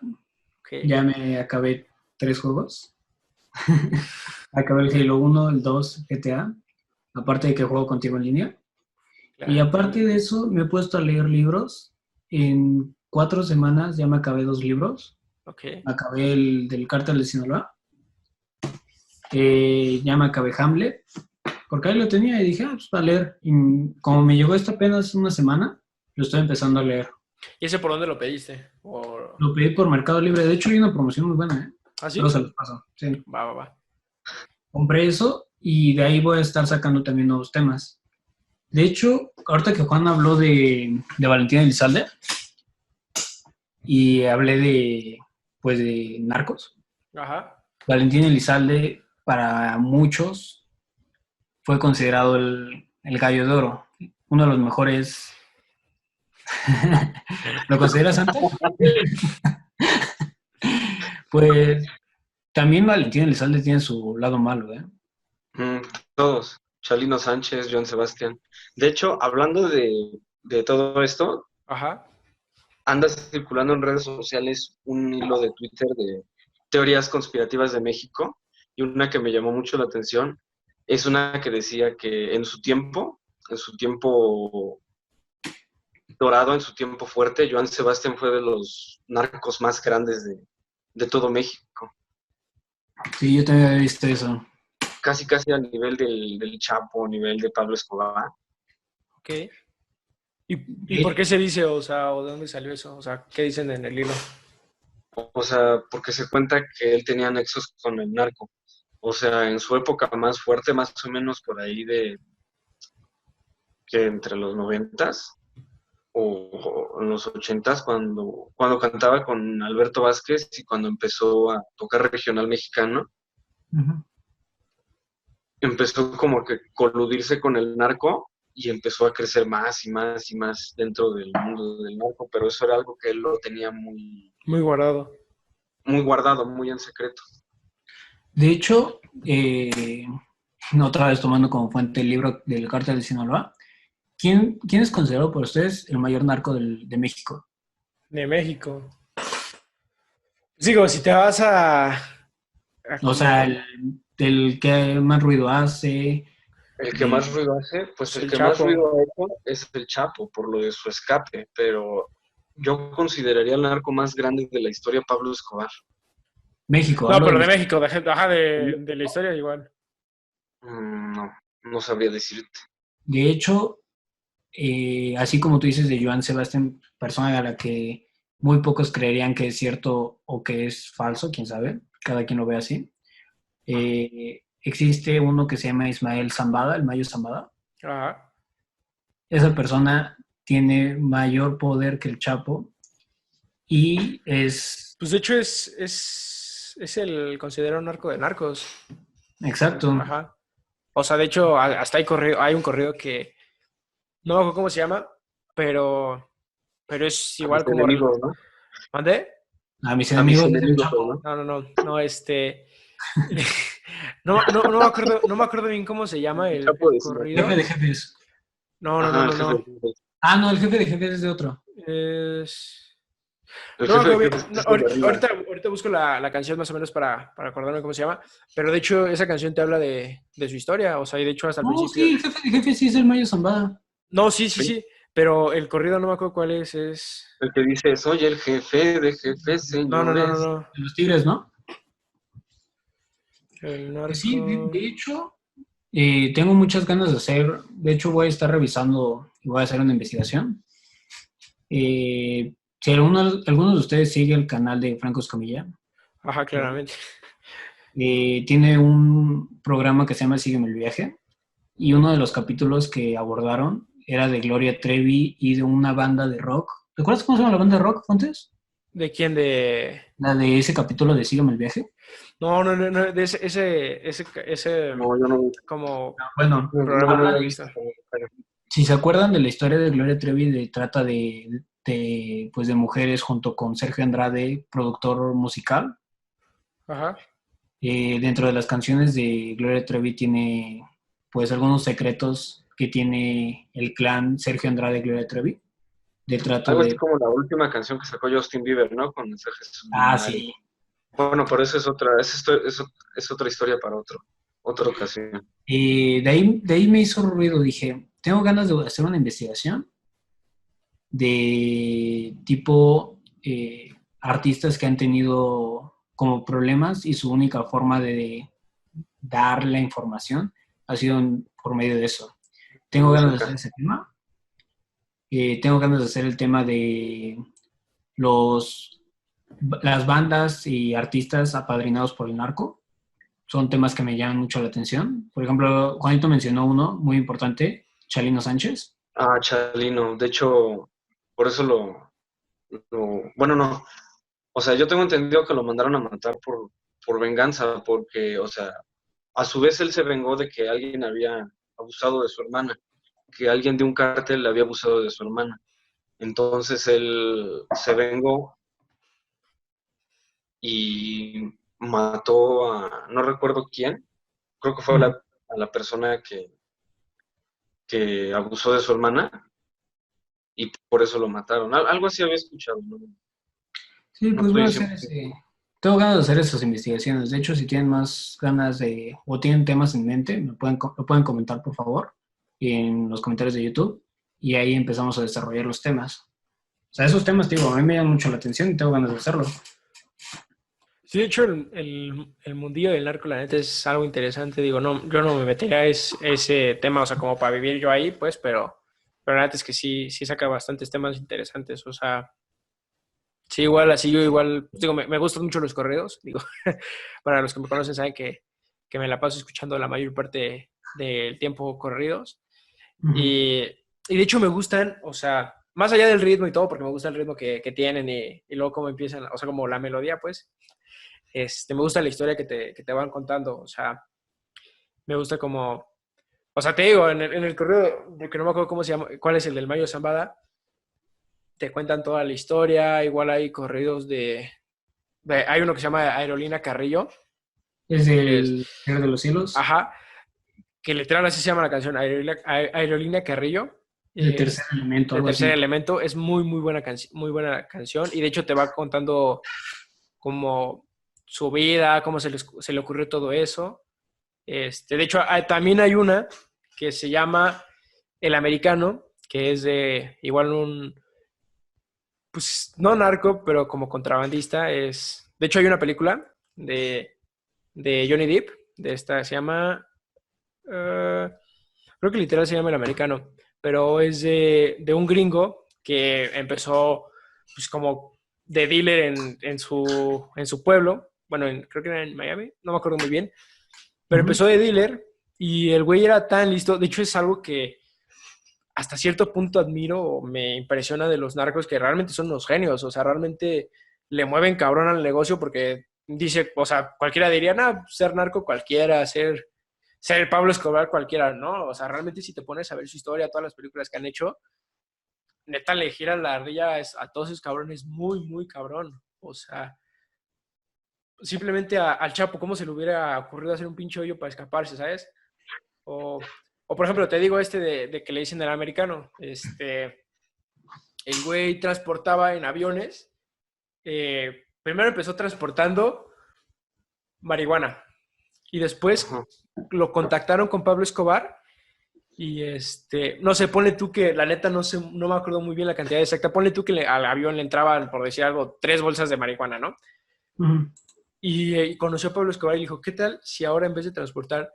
S2: Ok.
S3: Ya me acabé 3 juegos. Acabé el Halo 1, el 2, GTA. Aparte de que juego contigo en línea. Y
S2: Claro.
S3: aparte de eso, me he puesto a leer libros. En 4 semanas ya me acabé 2 libros.
S2: Ok.
S3: Acabé el del Cártel de Sinaloa. Ya me acabé Hamlet. Porque ahí lo tenía y dije, pues a leer. Y como me llegó esta apenas una semana, lo estoy empezando a leer.
S2: ¿Y ese por dónde lo pediste?
S3: Lo pedí por Mercado Libre. De hecho, hay una promoción muy buena, ¿eh?
S2: ¿Ah, sí?
S3: Luego se los paso. Sí.
S2: Va.
S3: Compré eso y de ahí voy a estar sacando también nuevos temas. De hecho, ahorita que Juan habló de Valentín Elizalde y hablé pues de Narcos,
S2: Ajá.
S3: Valentín Elizalde para muchos fue considerado el gallo de oro, uno de los mejores. ¿Lo consideras, Santa? Pues también Valentín Elizalde tiene su lado malo, ¿eh?
S1: Todos. Chalino Sánchez, Joan Sebastián. De hecho, hablando de todo esto,
S2: Ajá.
S1: anda circulando en redes sociales un hilo de Twitter de teorías conspirativas de México, y una que me llamó mucho la atención es una que decía que en su tiempo dorado, en su tiempo fuerte, Joan Sebastián fue de los narcos más grandes de todo México.
S3: Sí, yo también había visto eso.
S1: Casi, casi a nivel del Chapo, a nivel de Pablo Escobar.
S2: Ok. ¿Y por qué se dice, o sea, o de dónde salió eso? O sea, ¿qué dicen en el hilo?
S1: O sea, porque se cuenta que él tenía nexos con el narco. O sea, en su época más fuerte, más o menos por ahí que entre los 90s o en los 80s, cuando cantaba con Alberto Vázquez y cuando empezó a tocar regional mexicano,
S3: Uh-huh.
S1: empezó como que coludirse con el narco y empezó a crecer más y más y más dentro del mundo del narco, pero eso era algo que él lo tenía muy,
S2: Muy guardado.
S1: muy guardado, muy en secreto.
S3: De hecho, otra vez tomando como fuente el libro del Cártel de Sinaloa, ¿quién es considerado por ustedes el mayor narco de México?
S2: De México. Digo, si te vas a
S3: O sea, el que más ruido hace.
S1: El que más ruido hace, pues
S2: pues
S1: el
S2: el
S1: que más
S2: Chapo.
S1: ruido ha hecho es el Chapo, por lo de su escape, pero yo consideraría el narco más grande de la historia a Pablo Escobar.
S3: México,
S2: No,
S3: hablo
S2: pero de
S3: de.
S2: México, ajá, de la historia igual.
S1: No, no sabría decirte.
S3: De hecho, así como tú dices de Joan Sebastián, persona a la que muy pocos creerían que es cierto o que es falso, quién sabe, cada quien lo ve así. Existe uno que se llama Ismael Zambada, el Mayo Zambada.
S2: Ajá.
S3: Esa persona tiene mayor poder que el Chapo y es.
S2: Pues de hecho es el considerado narco de narcos.
S3: Exacto.
S2: Ajá. O sea, de hecho, hasta hay un corrido que no me acuerdo cómo se llama, pero es
S1: A mis
S2: igual como.
S1: enemigos, ¿no?
S2: ¿Mandé?
S3: A mis
S1: A mis
S3: enemigos es el
S1: enemigos,
S3: Chapo.
S1: ¿no?
S2: No, no me acuerdo bien cómo se llama
S1: El
S2: el
S1: Chapo de
S2: corrido.
S3: Jefe de jefes.
S2: No,
S1: Ajá, el jefe de
S2: no.
S1: jefes.
S3: Ah, no, el jefe de jefes es de otro.
S2: Es.
S1: El
S2: No me
S1: jefe de
S2: acuerdo bien.
S1: jefes
S2: No,
S1: es el de arriba.
S2: ahorita busco la canción más o menos para acordarme cómo se llama. Pero de hecho, esa canción te habla de su historia. O sea, y de hecho, hasta el
S3: No,
S2: principio.
S3: sí, el jefe de jefes sí es el Mayo Zambada.
S2: No, sí.
S1: ¿Sí?
S2: Pero el corrido no me acuerdo cuál es. Es.
S1: El que dice, soy el jefe de jefes, señores.
S2: No.
S3: De los Tigres, ¿no?
S2: El
S3: Sí,
S2: narco.
S3: de hecho, tengo muchas ganas de hacer. De hecho, voy a estar revisando y voy a hacer una investigación. Si alguno de ustedes sigue el canal de Franco Escamilla,
S2: Ajá, claramente.
S3: tiene un programa que se llama Sígueme el viaje. Y uno de los capítulos que abordaron era de Gloria Trevi y de una banda de rock. ¿Recuerdas cómo se llama la banda de rock, Fontes?
S2: ¿De quién? De.
S3: La de ese capítulo de Sígueme el viaje.
S2: No. De ese
S1: No, yo no.
S2: como
S3: Bueno,
S2: programa no
S1: No
S2: lo
S1: lo
S2: he
S1: he
S2: visto.
S1: visto.
S3: si se acuerdan de la historia de Gloria Trevi, trata pues de mujeres junto con Sergio Andrade, productor musical.
S2: Ajá.
S3: Dentro de las canciones de Gloria Trevi tiene pues algunos secretos que tiene el clan Sergio Andrade Gloria Trevi. De trato
S1: Algo así
S3: de.
S1: como la última canción que sacó Justin Bieber, ¿no? Con mensajes
S3: Ah,
S1: subliminales.
S3: sí.
S1: Bueno, pero eso es otra historia para otra ocasión.
S3: De ahí me hizo ruido. Dije, tengo ganas de hacer una investigación de tipo artistas que han tenido como problemas y su única forma de dar la información ha sido por medio de eso. Tengo ganas de hacer
S1: Música.
S3: ese tema. Tengo ganas de hacer el tema de las bandas y artistas apadrinados por el narco. Son temas que me llaman mucho la atención. Por ejemplo, Juanito mencionó uno muy importante, Chalino Sánchez.
S1: Ah, Chalino. De hecho, por eso bueno, no. O sea, yo tengo entendido que lo mandaron a matar por venganza, porque, o sea, a su vez él se vengó de que alguien había abusado de su hermana, que alguien de un cártel le había abusado de su hermana. Entonces él se vengó y mató no recuerdo quién, creo que fue a la persona que abusó de su hermana y por eso lo mataron. Algo así había escuchado, ¿no?
S3: Sí,
S1: No
S3: pues voy a
S1: estoy
S3: hacer
S1: siempre.
S3: tengo ganas de hacer esas investigaciones. De hecho, si tienen más ganas o tienen temas en mente, me pueden comentar, por favor, en los comentarios de YouTube, y ahí empezamos a desarrollar los temas. O sea, esos temas, digo, a mí me llaman mucho la atención y tengo ganas de hacerlo.
S2: Sí, de hecho, el mundillo del narco, la neta, es algo interesante. Digo, no, yo no me metería a ese tema, o sea, como para vivir yo ahí, pues, pero la neta es que sí saca bastantes temas interesantes. O sea, sí, igual, así yo igual, pues, digo, me gustan mucho los corridos. Digo, para los que me conocen saben que me la paso escuchando la mayor parte del tiempo corridos.
S3: Ujú.
S2: Y de hecho me gustan, o sea, más allá del ritmo y todo, porque me gusta el ritmo que tienen y luego cómo empiezan, o sea, como la melodía, pues. Me gusta la historia que te van contando, o sea, me gusta como, o sea, te digo, en el correo, porque no me acuerdo cómo se llama, cuál es el del Mayo Zambada, te cuentan toda la historia, igual hay corridos hay uno que se llama Aerolínea Carrillo,
S3: Es
S2: que es,
S3: el Señor de los Cielos,
S2: ajá, que literal así se llama la canción, Aerolínea Carrillo,
S3: de Tercer Elemento,
S2: de
S3: algo
S2: Tercer
S3: así.
S2: Elemento, es muy buena canción, y de hecho te va contando como su vida, cómo se le ocurrió todo eso. De hecho, también hay una que se llama El Americano, que es de igual pues no narco, pero como contrabandista. De hecho, hay una película de Johnny Depp, de esta, se llama, eh, creo que literal se llama El Americano, pero es de un gringo que empezó pues como de dealer en su pueblo, bueno, creo que era en Miami, no me acuerdo muy bien, pero
S3: Ujú.
S2: empezó de dealer y el güey era tan listo. De hecho, es algo que hasta cierto punto admiro o me impresiona de los narcos, que realmente son unos genios. O sea, realmente le mueven cabrón al negocio porque dice, o sea, cualquiera diría, no, ser narco cualquiera, ser Pablo Escobar cualquiera, ¿no? O sea, realmente si te pones a ver su historia, todas las películas que han hecho, neta le giran la ardilla a todos esos cabrones muy, muy cabrón. O sea, simplemente al Chapo, ¿cómo se le hubiera ocurrido hacer un pinche hoyo para escaparse, ¿sabes? O por ejemplo, te digo de que le dicen el americano. El güey transportaba en aviones. Primero empezó transportando marihuana y después
S1: Ajá.
S2: lo contactaron con Pablo Escobar y no sé, ponle tú que la neta no sé, no me acuerdo muy bien la cantidad exacta, ponle tú que al avión le entraban, por decir algo, 3 bolsas de marihuana, ¿no?
S3: Ujú.
S2: Y conoció a Pablo Escobar y le dijo, ¿qué tal si ahora en vez de transportar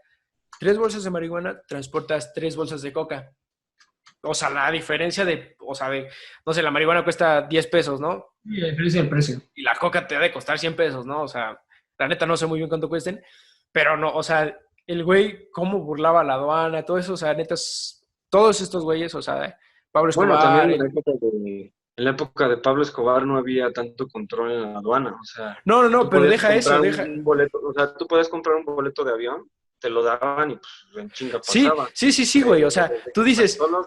S2: 3 bolsas de marihuana, transportas 3 bolsas de coca? O sea, la diferencia o sea, no sé, la marihuana cuesta 10 pesos, ¿no?
S3: Y la diferencia del precio.
S2: Y la coca te ha de costar 100 pesos, ¿no? O sea, la neta no sé muy bien cuánto cuesten, pero no, o sea, el güey, cómo burlaba a la aduana, todo eso, o sea, neta, todos estos güeyes, o sea, Pablo
S1: Bueno, también
S2: Escobar.
S1: en la época de Pablo Escobar no había tanto control en la aduana, o sea,
S2: No, no, no,
S1: tú
S2: pero
S1: podías
S2: deja eso,
S1: comprar
S2: deja.
S1: un boleto, o sea, tú podías comprar un boleto de avión, te lo daban y pues en chinga
S2: Sí,
S1: pasaba.
S2: sí, sí, sí, güey, o
S1: Pero
S2: sea,
S1: desde
S2: tú
S1: que
S2: dices,
S1: pasó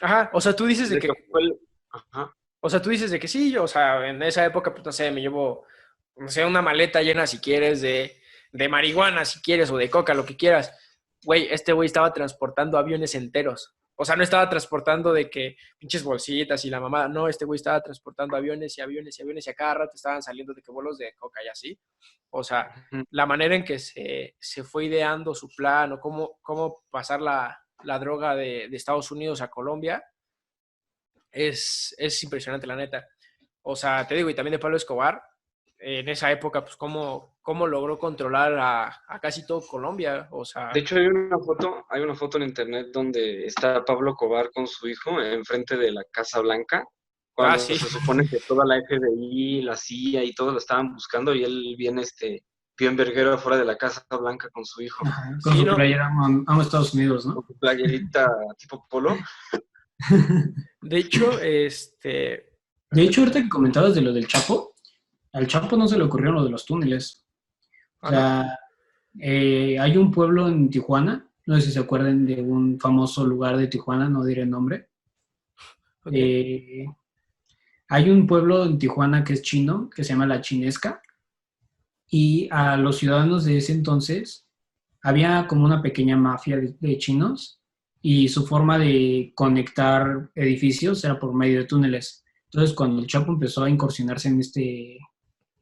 S2: ajá, o sea, tú dices de
S1: desde que
S2: que,
S1: fue ajá,
S2: o sea, tú dices de que sí, o sea, en esa época, pues no sé, me llevo, no sé, una maleta llena si quieres de marihuana, si quieres, o de coca, lo que quieras. Güey, este güey estaba transportando aviones enteros. O sea, no estaba transportando de que pinches bolsitas y la mamada. No, este güey estaba transportando aviones y aviones y aviones y a cada rato estaban saliendo de que bolos de coca y así. O sea,
S1: ujú.
S2: la manera en que se fue ideando su plan o cómo pasar la droga de Estados Unidos a Colombia es impresionante, la neta. O sea, te digo, y también de Pablo Escobar, en esa época, pues cómo logró controlar a casi todo Colombia. O
S1: De
S2: sea,
S1: hecho hay una foto en internet donde está Pablo Escobar con su hijo enfrente de la Casa Blanca, cuando
S2: sí,
S1: se supone que toda la FBI, la CIA y todos lo estaban buscando y él viene bien verguero afuera de la Casa Blanca con su hijo.
S3: Ajá, con
S2: Sí,
S3: su
S2: ¿no?
S3: playera amo Estados Unidos,
S1: Con
S3: ¿no?
S1: su playerita tipo polo.
S2: De hecho,
S3: De hecho, ahorita que comentabas de lo del Chapo, al Chapo no se le ocurrió lo de los túneles. O
S2: ¿no?
S3: sea, hay un pueblo en Tijuana, no sé si se acuerdan de un famoso lugar de Tijuana, no diré el nombre.
S2: Ok.
S3: Eh, Hay un pueblo en Tijuana que es chino, que se llama La Chinesca, y a los ciudadanos de ese entonces había como una pequeña mafia de chinos y su forma de conectar edificios era por medio de túneles. Entonces, cuando el Chapo empezó a incursionarse en este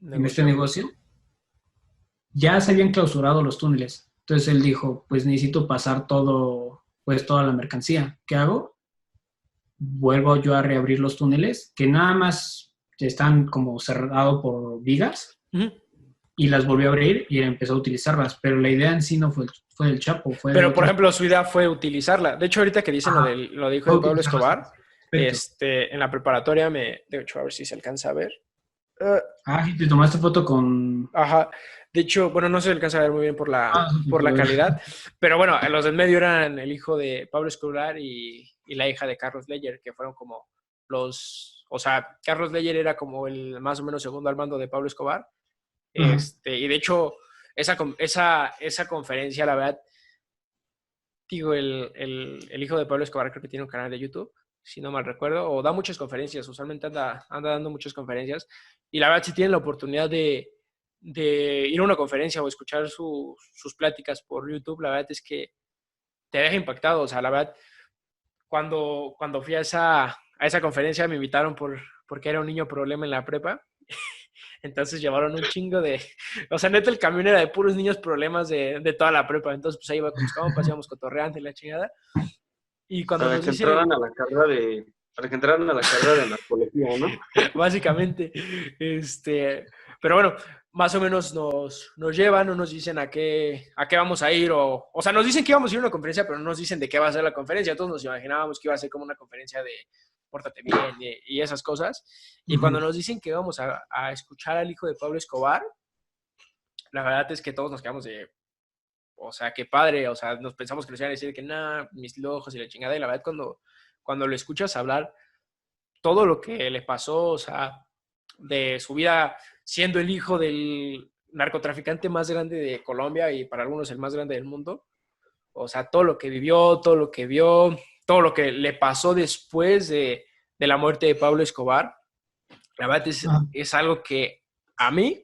S2: Negocio.
S3: negocio, ya se habían clausurado los túneles. Entonces él dijo, pues necesito pasar todo, pues toda la mercancía. ¿Qué hago? Vuelvo yo a reabrir los túneles, que nada más están como cerrados por vigas,
S2: Ujú.
S3: y las volvió a abrir y empezó a utilizarlas. Pero la idea en sí no fue del Chapo, fue de
S2: Pero, por
S3: otros.
S2: ejemplo, su idea fue utilizarla. De hecho, ahorita que dicen
S3: Ajá,
S2: lo de hijo
S3: fue
S2: de Pablo
S3: utilizarlas.
S2: Escobar,
S3: Perfecto.
S2: en la preparatoria de hecho, a ver si se alcanza a ver.
S3: Y te tomaste foto con...
S2: Ajá. De hecho, bueno, no se alcanza a ver muy bien
S3: Sí,
S2: por la
S3: pues,
S2: calidad, pero bueno, los del medio eran el hijo de Pablo Escobar y la hija de Carlos Leyer, que fueron como o sea, Carlos Leyer era como el más o menos segundo al mando de Pablo Escobar.
S3: ajá.
S2: Y de hecho, esa conferencia, la verdad, digo, el hijo de Pablo Escobar creo que tiene un canal de YouTube, si no mal recuerdo, o da muchas conferencias, usualmente anda dando muchas conferencias, y la verdad, si tienen la oportunidad de ir a una conferencia o escuchar sus pláticas por YouTube, la verdad es que te deja impactado, o sea, la verdad, cuando fui a esa conferencia me invitaron porque era un niño problema en la prepa. Entonces llevaron un chingo o sea, neta el camión era de puros niños problemas de toda la prepa. Entonces pues ahí iba con mis compas, íbamos cotorreando y la chingada. Y cuando
S1: Para
S2: nos
S1: que
S2: dice,
S1: entraran a la carrera para que entraran a la carrera de narcología, ¿no?
S2: básicamente, pero bueno, más o menos nos llevan, no nos dicen a qué vamos a ir, o sea, nos dicen que íbamos a ir a una conferencia, pero no nos dicen de qué va a ser la conferencia. Todos nos imaginábamos que iba a ser como una conferencia de pórtate bien y esas cosas. Y cuando
S3: Ujú.
S2: nos dicen que íbamos a escuchar al hijo de Pablo Escobar, la verdad es que todos nos quedamos o sea, qué padre, o sea, nos pensamos que nos iban a decir que nada, mis lojos y la chingada, y la verdad cuando lo escuchas hablar, todo lo que le pasó, o sea, de su vida siendo el hijo del narcotraficante más grande de Colombia y para algunos el más grande del mundo, o sea, todo lo que vivió, todo lo que vio, todo lo que le pasó después de la muerte de Pablo Escobar, la verdad
S3: Ah,
S2: es algo que a mí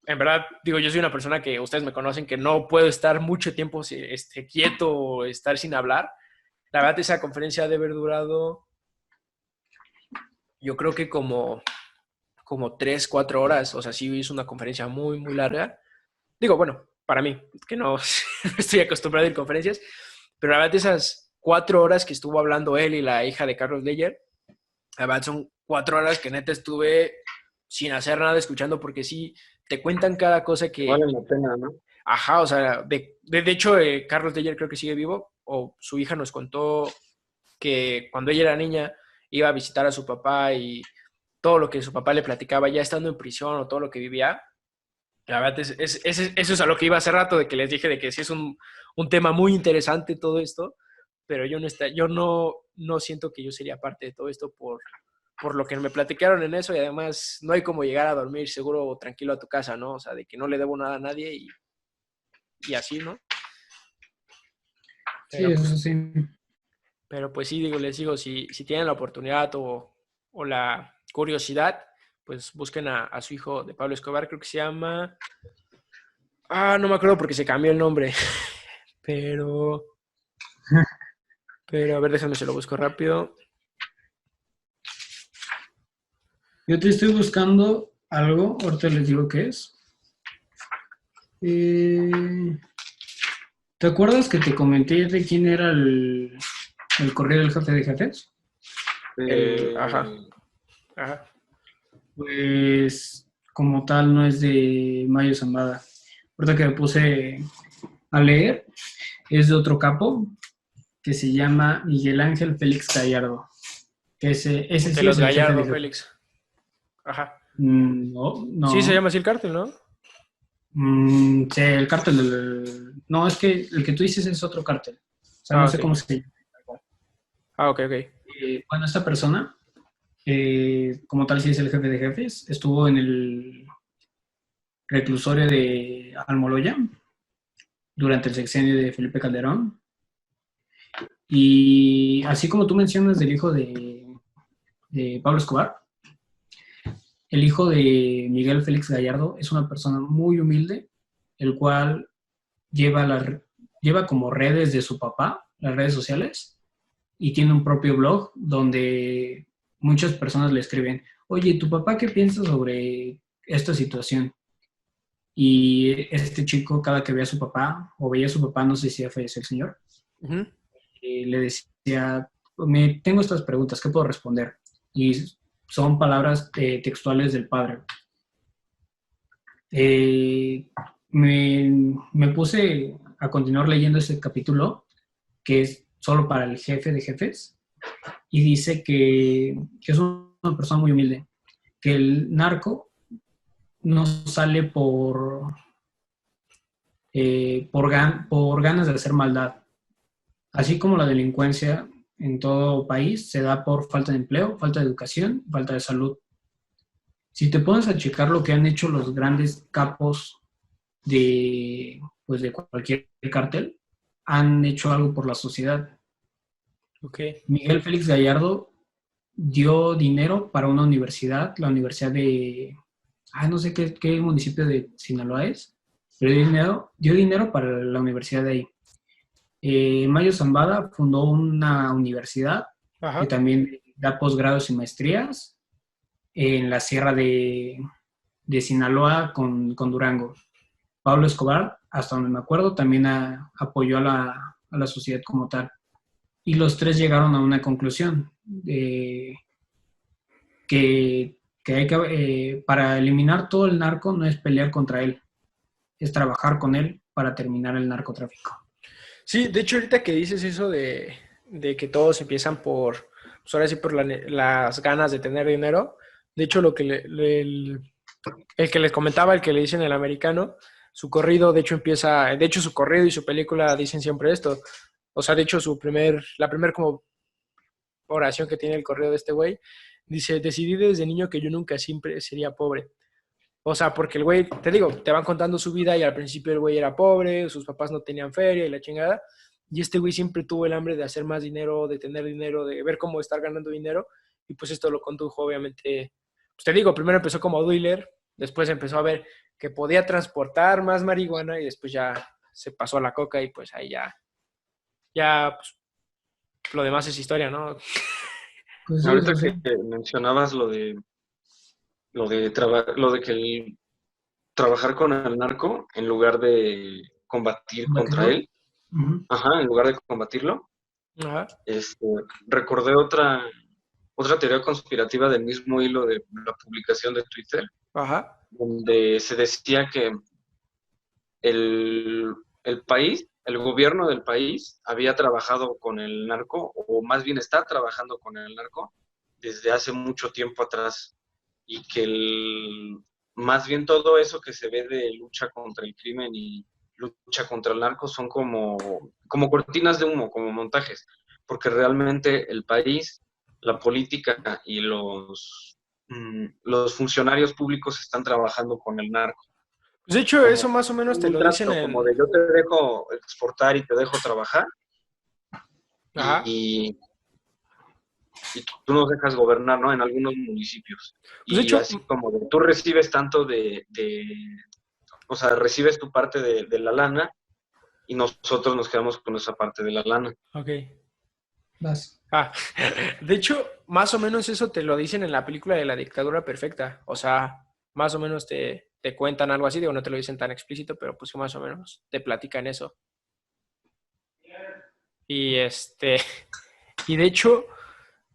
S2: en verdad, digo, yo soy una persona que ustedes me conocen, que no puedo estar mucho tiempo quieto o estar sin hablar. La verdad, esa conferencia debe haber durado, yo creo que como 3, 4 horas. O sea, sí es una conferencia muy, muy larga. Digo, bueno, para mí, que no estoy acostumbrado a ir a conferencias, pero la verdad, esas 4 horas que estuvo hablando él y la hija de Carlos Leyer, la verdad son 4 horas que neta estuve sin hacer nada escuchando porque sí te cuentan cada cosa
S1: Vale
S2: que,
S1: la pena, ¿no?
S2: ajá, o sea, de hecho, Carlos Teller creo que sigue vivo, o su hija nos contó que cuando ella era niña iba a visitar a su papá y todo lo que su papá le platicaba ya estando en prisión o todo lo que vivía. La verdad, eso es a lo que iba hace rato, de que les dije de que sí es un tema muy interesante todo esto, pero yo no siento que yo sería parte de todo esto por lo que me platicaron en eso, y además no hay como llegar a dormir seguro o tranquilo a tu casa, ¿no? O sea, de que no le debo nada a nadie y así, ¿no?
S3: sí,
S2: Pero,
S3: eso sí.
S2: pero pues sí, les digo, si tienen la oportunidad o la curiosidad, pues busquen a su hijo de Pablo Escobar, creo que se llama... no me acuerdo porque se cambió el nombre, pero, pero a ver, déjame se lo busco rápido.
S3: Yo te estoy buscando algo, ahorita les digo qué es. Eh, ¿Te acuerdas que te comenté de quién era el correo del jefe de jefes?
S2: Ajá,
S1: Eh,
S2: ajá.
S3: Pues como tal no es de Mayo Zambada. Ahorita que me puse a leer, es de otro capo que se llama Miguel Ángel Félix Gallardo. Que ese
S2: De
S3: sí
S2: los
S3: es el jefe de
S2: Gallardo,
S3: jefes.
S2: Félix. Ajá.
S3: No,
S2: Sí, se
S3: no.
S2: llama así el cártel, ¿no?
S3: Sí, el cártel del... No, es que el que tú dices es otro cártel. O sea, no sé
S2: Ok.
S3: cómo se llama.
S2: Ok.
S3: Bueno, esta persona, como tal, sí es el jefe de jefes, estuvo en el reclusorio de Almoloya durante el sexenio de Felipe Calderón. Y así como tú mencionas del hijo de Pablo Escobar, el hijo de Miguel Félix Gallardo es una persona muy humilde, el cual lleva, lleva como redes de su papá, las redes sociales, y tiene un propio blog donde muchas personas le escriben, oye, ¿tu papá qué piensa sobre esta situación? Y este chico, cada que veía a su papá, o veía a su papá, no sé si ya falleció el señor,
S2: Ujú.
S3: le decía, tengo estas preguntas, ¿qué puedo responder? Y son palabras textuales del padre. Eh, me puse a continuar leyendo ese capítulo, que es solo para el jefe de jefes, y dice que es una persona muy humilde, que el narco no sale por ganas de hacer maldad, así como la delincuencia en todo país se da por falta de empleo, falta de educación, falta de salud. Si te pones a checar lo que han hecho los grandes capos pues de cualquier cartel, han hecho algo por la sociedad.
S2: Ok.
S3: Miguel Félix Gallardo dio dinero para una universidad, la universidad no sé qué municipio de Sinaloa es, pero dio dinero para la universidad de ahí. Mayo Zambada fundó una universidad que
S2: Ajá.
S3: también da posgrados y maestrías en la sierra de Sinaloa con Durango. Pablo Escobar, hasta donde me acuerdo, también apoyó a la sociedad como tal. Y los tres llegaron a una conclusión de que hay para eliminar todo el narco no es pelear contra él, es trabajar con él para terminar el narcotráfico.
S2: Sí, de hecho, ahorita que dices eso de que todos empiezan pues ahora sí, por las ganas de tener dinero, de hecho, lo que el que les comentaba, el que le dicen el americano, su corrido, de hecho, de hecho, su corrido y su película dicen siempre esto. O sea, de hecho, la primer como oración que tiene el corrido de este güey, dice, decidí desde niño que yo nunca siempre sería pobre. O sea, porque el güey, te digo, te van contando su vida y al principio el güey era pobre, sus papás no tenían feria y la chingada. Y este güey siempre tuvo el hambre de hacer más dinero, de tener dinero, de ver cómo estar ganando dinero. Y pues esto lo condujo, obviamente. Pues te digo, primero empezó como dealer, después empezó a ver que podía transportar más marihuana y después ya se pasó a la coca y pues ahí ya pues, lo demás es historia, ¿no?
S3: Pues sí,
S1: Ahorita
S3: eso sí.
S1: que mencionabas lo de que trabajar con el narco en lugar de combatir contra
S3: ¿Combatirlo?
S1: él,
S3: Uh-huh.
S1: ajá, en lugar de combatirlo,
S2: Ajá,
S1: este, recordé otra teoría conspirativa del mismo hilo de la publicación de Twitter,
S2: ajá,
S1: donde se decía que el país, el gobierno del país, había trabajado con el narco, o más bien está trabajando con el narco desde hace mucho tiempo atrás, y que más bien todo eso que se ve de lucha contra el crimen y lucha contra el narco son como cortinas de humo, como montajes, porque realmente el país, la política y los funcionarios públicos están trabajando con el narco
S2: pues de hecho, eso
S1: como
S2: más o menos te
S1: un
S2: lo dicen
S1: trato, como
S2: en...
S1: de yo te dejo exportar y te dejo trabajar
S2: Ajá.
S1: y, y tú nos dejas gobernar, ¿no? En algunos municipios.
S2: Pues de
S1: Y
S2: hecho,
S1: así como de, tú recibes tanto o sea, recibes tu parte de la lana y nosotros nos quedamos con esa parte de la lana.
S2: ok.
S3: Vas.
S2: Ah, de hecho, más o menos eso te lo dicen en la película de La Dictadura Perfecta. O sea, más o menos te cuentan algo así, digo, no te lo dicen tan explícito, pero pues que más o menos te platican eso. Y y de hecho,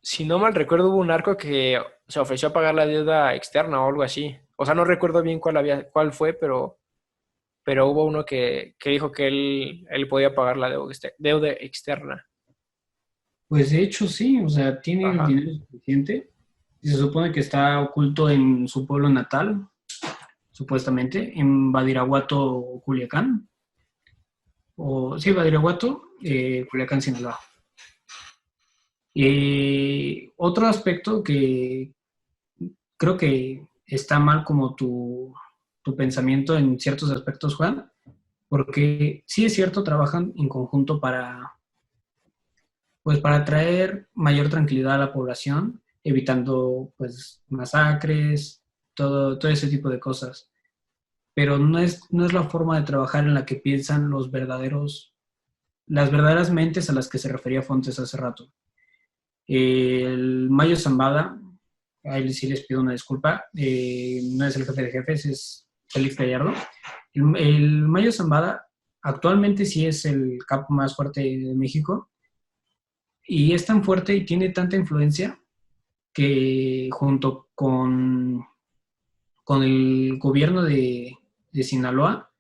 S2: si no mal recuerdo, hubo un narco que se ofreció a pagar la deuda externa o algo así. O sea, no recuerdo bien cuál fue, pero hubo uno que dijo que él podía pagar la deuda externa.
S3: Pues de hecho sí, o sea, tiene el
S2: Ajá.
S3: dinero suficiente. Se supone que está oculto en su pueblo natal. supuestamente, en Badiraguato, Culiacán. Sí, Badiraguato, Culiacán, Sinaloa. Otro aspecto que creo que está mal como tu pensamiento en ciertos aspectos, Juan, porque sí es cierto, trabajan en conjunto pues para traer mayor tranquilidad a la población, evitando pues masacres, todo ese tipo de cosas. Pero no es la forma de trabajar en la que piensan las verdaderas mentes a las que se refería Fontes hace rato. El Mayo Zambada, a él sí les pido una disculpa, no es el jefe de jefes, es Félix Gallardo. El Mayo Zambada actualmente sí es el capo más fuerte de México, y es tan fuerte y tiene tanta influencia que junto con el gobierno de Sinaloa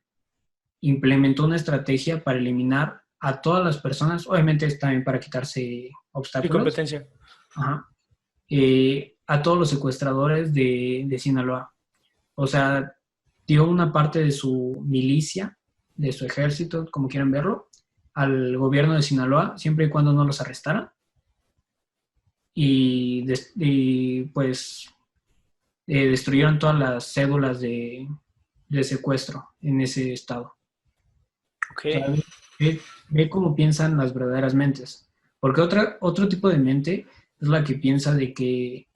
S3: implementó una estrategia para eliminar a todas las personas, obviamente es también para quitarse
S2: Y
S3: obstáculos.
S2: competencia.
S3: Ajá. A todos los secuestradores de Sinaloa. O sea, dio una parte de su milicia, de su ejército, como quieran verlo, al gobierno de Sinaloa, siempre y cuando no los arrestara. Y pues destruyeron todas las cédulas de secuestro en ese estado.
S2: Ok.
S3: O sea, ve cómo piensan las verdaderas mentes. Porque otro tipo de mente es la que piensa de que,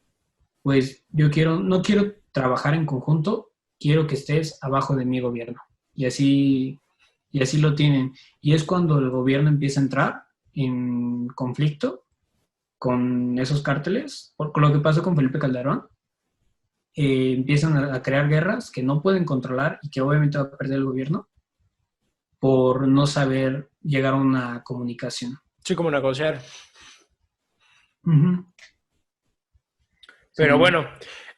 S3: pues, no quiero trabajar en conjunto, quiero que estés abajo de mi gobierno. Y así lo tienen. Y es cuando el gobierno empieza a entrar en conflicto con esos cárteles, con lo que pasó con Felipe Calderón, empiezan a crear guerras que no pueden controlar y que obviamente va a perder el gobierno por no saber llegar a una comunicación.
S2: Sí, como negociar.
S3: Uh-huh.
S2: Pero
S3: Sí.
S2: bueno,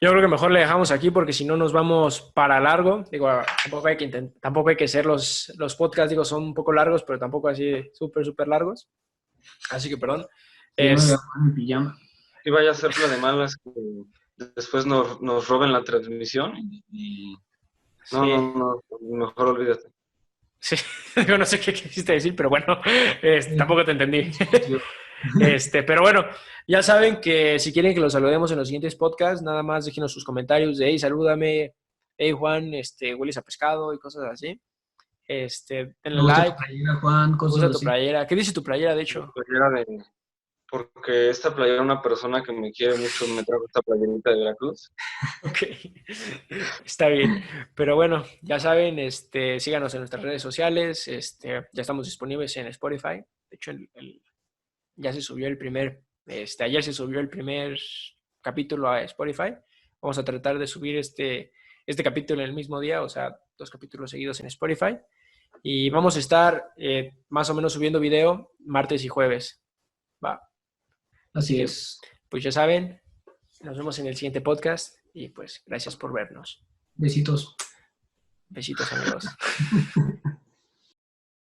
S2: yo creo que mejor le dejamos aquí porque si no nos vamos para largo. Digo, tampoco hay que ser los podcasts, digo, son un poco largos, pero tampoco así súper, súper largos. Así que perdón.
S3: Sí, yo me voy a poner en pijama.
S1: Y vaya a ser la de malas que después nos roben la transmisión y no,
S2: Sí.
S1: no, mejor olvídate.
S2: Sí, yo no sé qué quisiste decir, pero bueno, tampoco te entendí. Pero bueno, ya saben que si quieren que los saludemos en los siguientes podcasts, nada más déjenos sus comentarios de, hey, salúdame, hey, Juan, hueles a pescado y cosas así. Denle
S3: Me gusta
S2: like,
S3: tu playera, Juan,
S2: me
S3: cosas
S2: gusta tu
S3: así.
S2: playera. ¿Qué dice tu playera, de hecho?
S1: Porque esta playera, una persona que me quiere mucho, me trajo esta playerita de Veracruz.
S2: Ok, está bien. Pero bueno, ya saben, síganos en nuestras redes sociales. Ya estamos disponibles en Spotify. De hecho, ya se subió ayer se subió el primer capítulo a Spotify. Vamos a tratar de subir este capítulo en el mismo día, o sea, 2 capítulos seguidos en Spotify. Y vamos a estar más o menos subiendo video martes y jueves. Va.
S3: Así es.
S2: Pues ya saben, nos vemos en el siguiente podcast y pues gracias por vernos.
S3: Besitos.
S2: Besitos, amigos.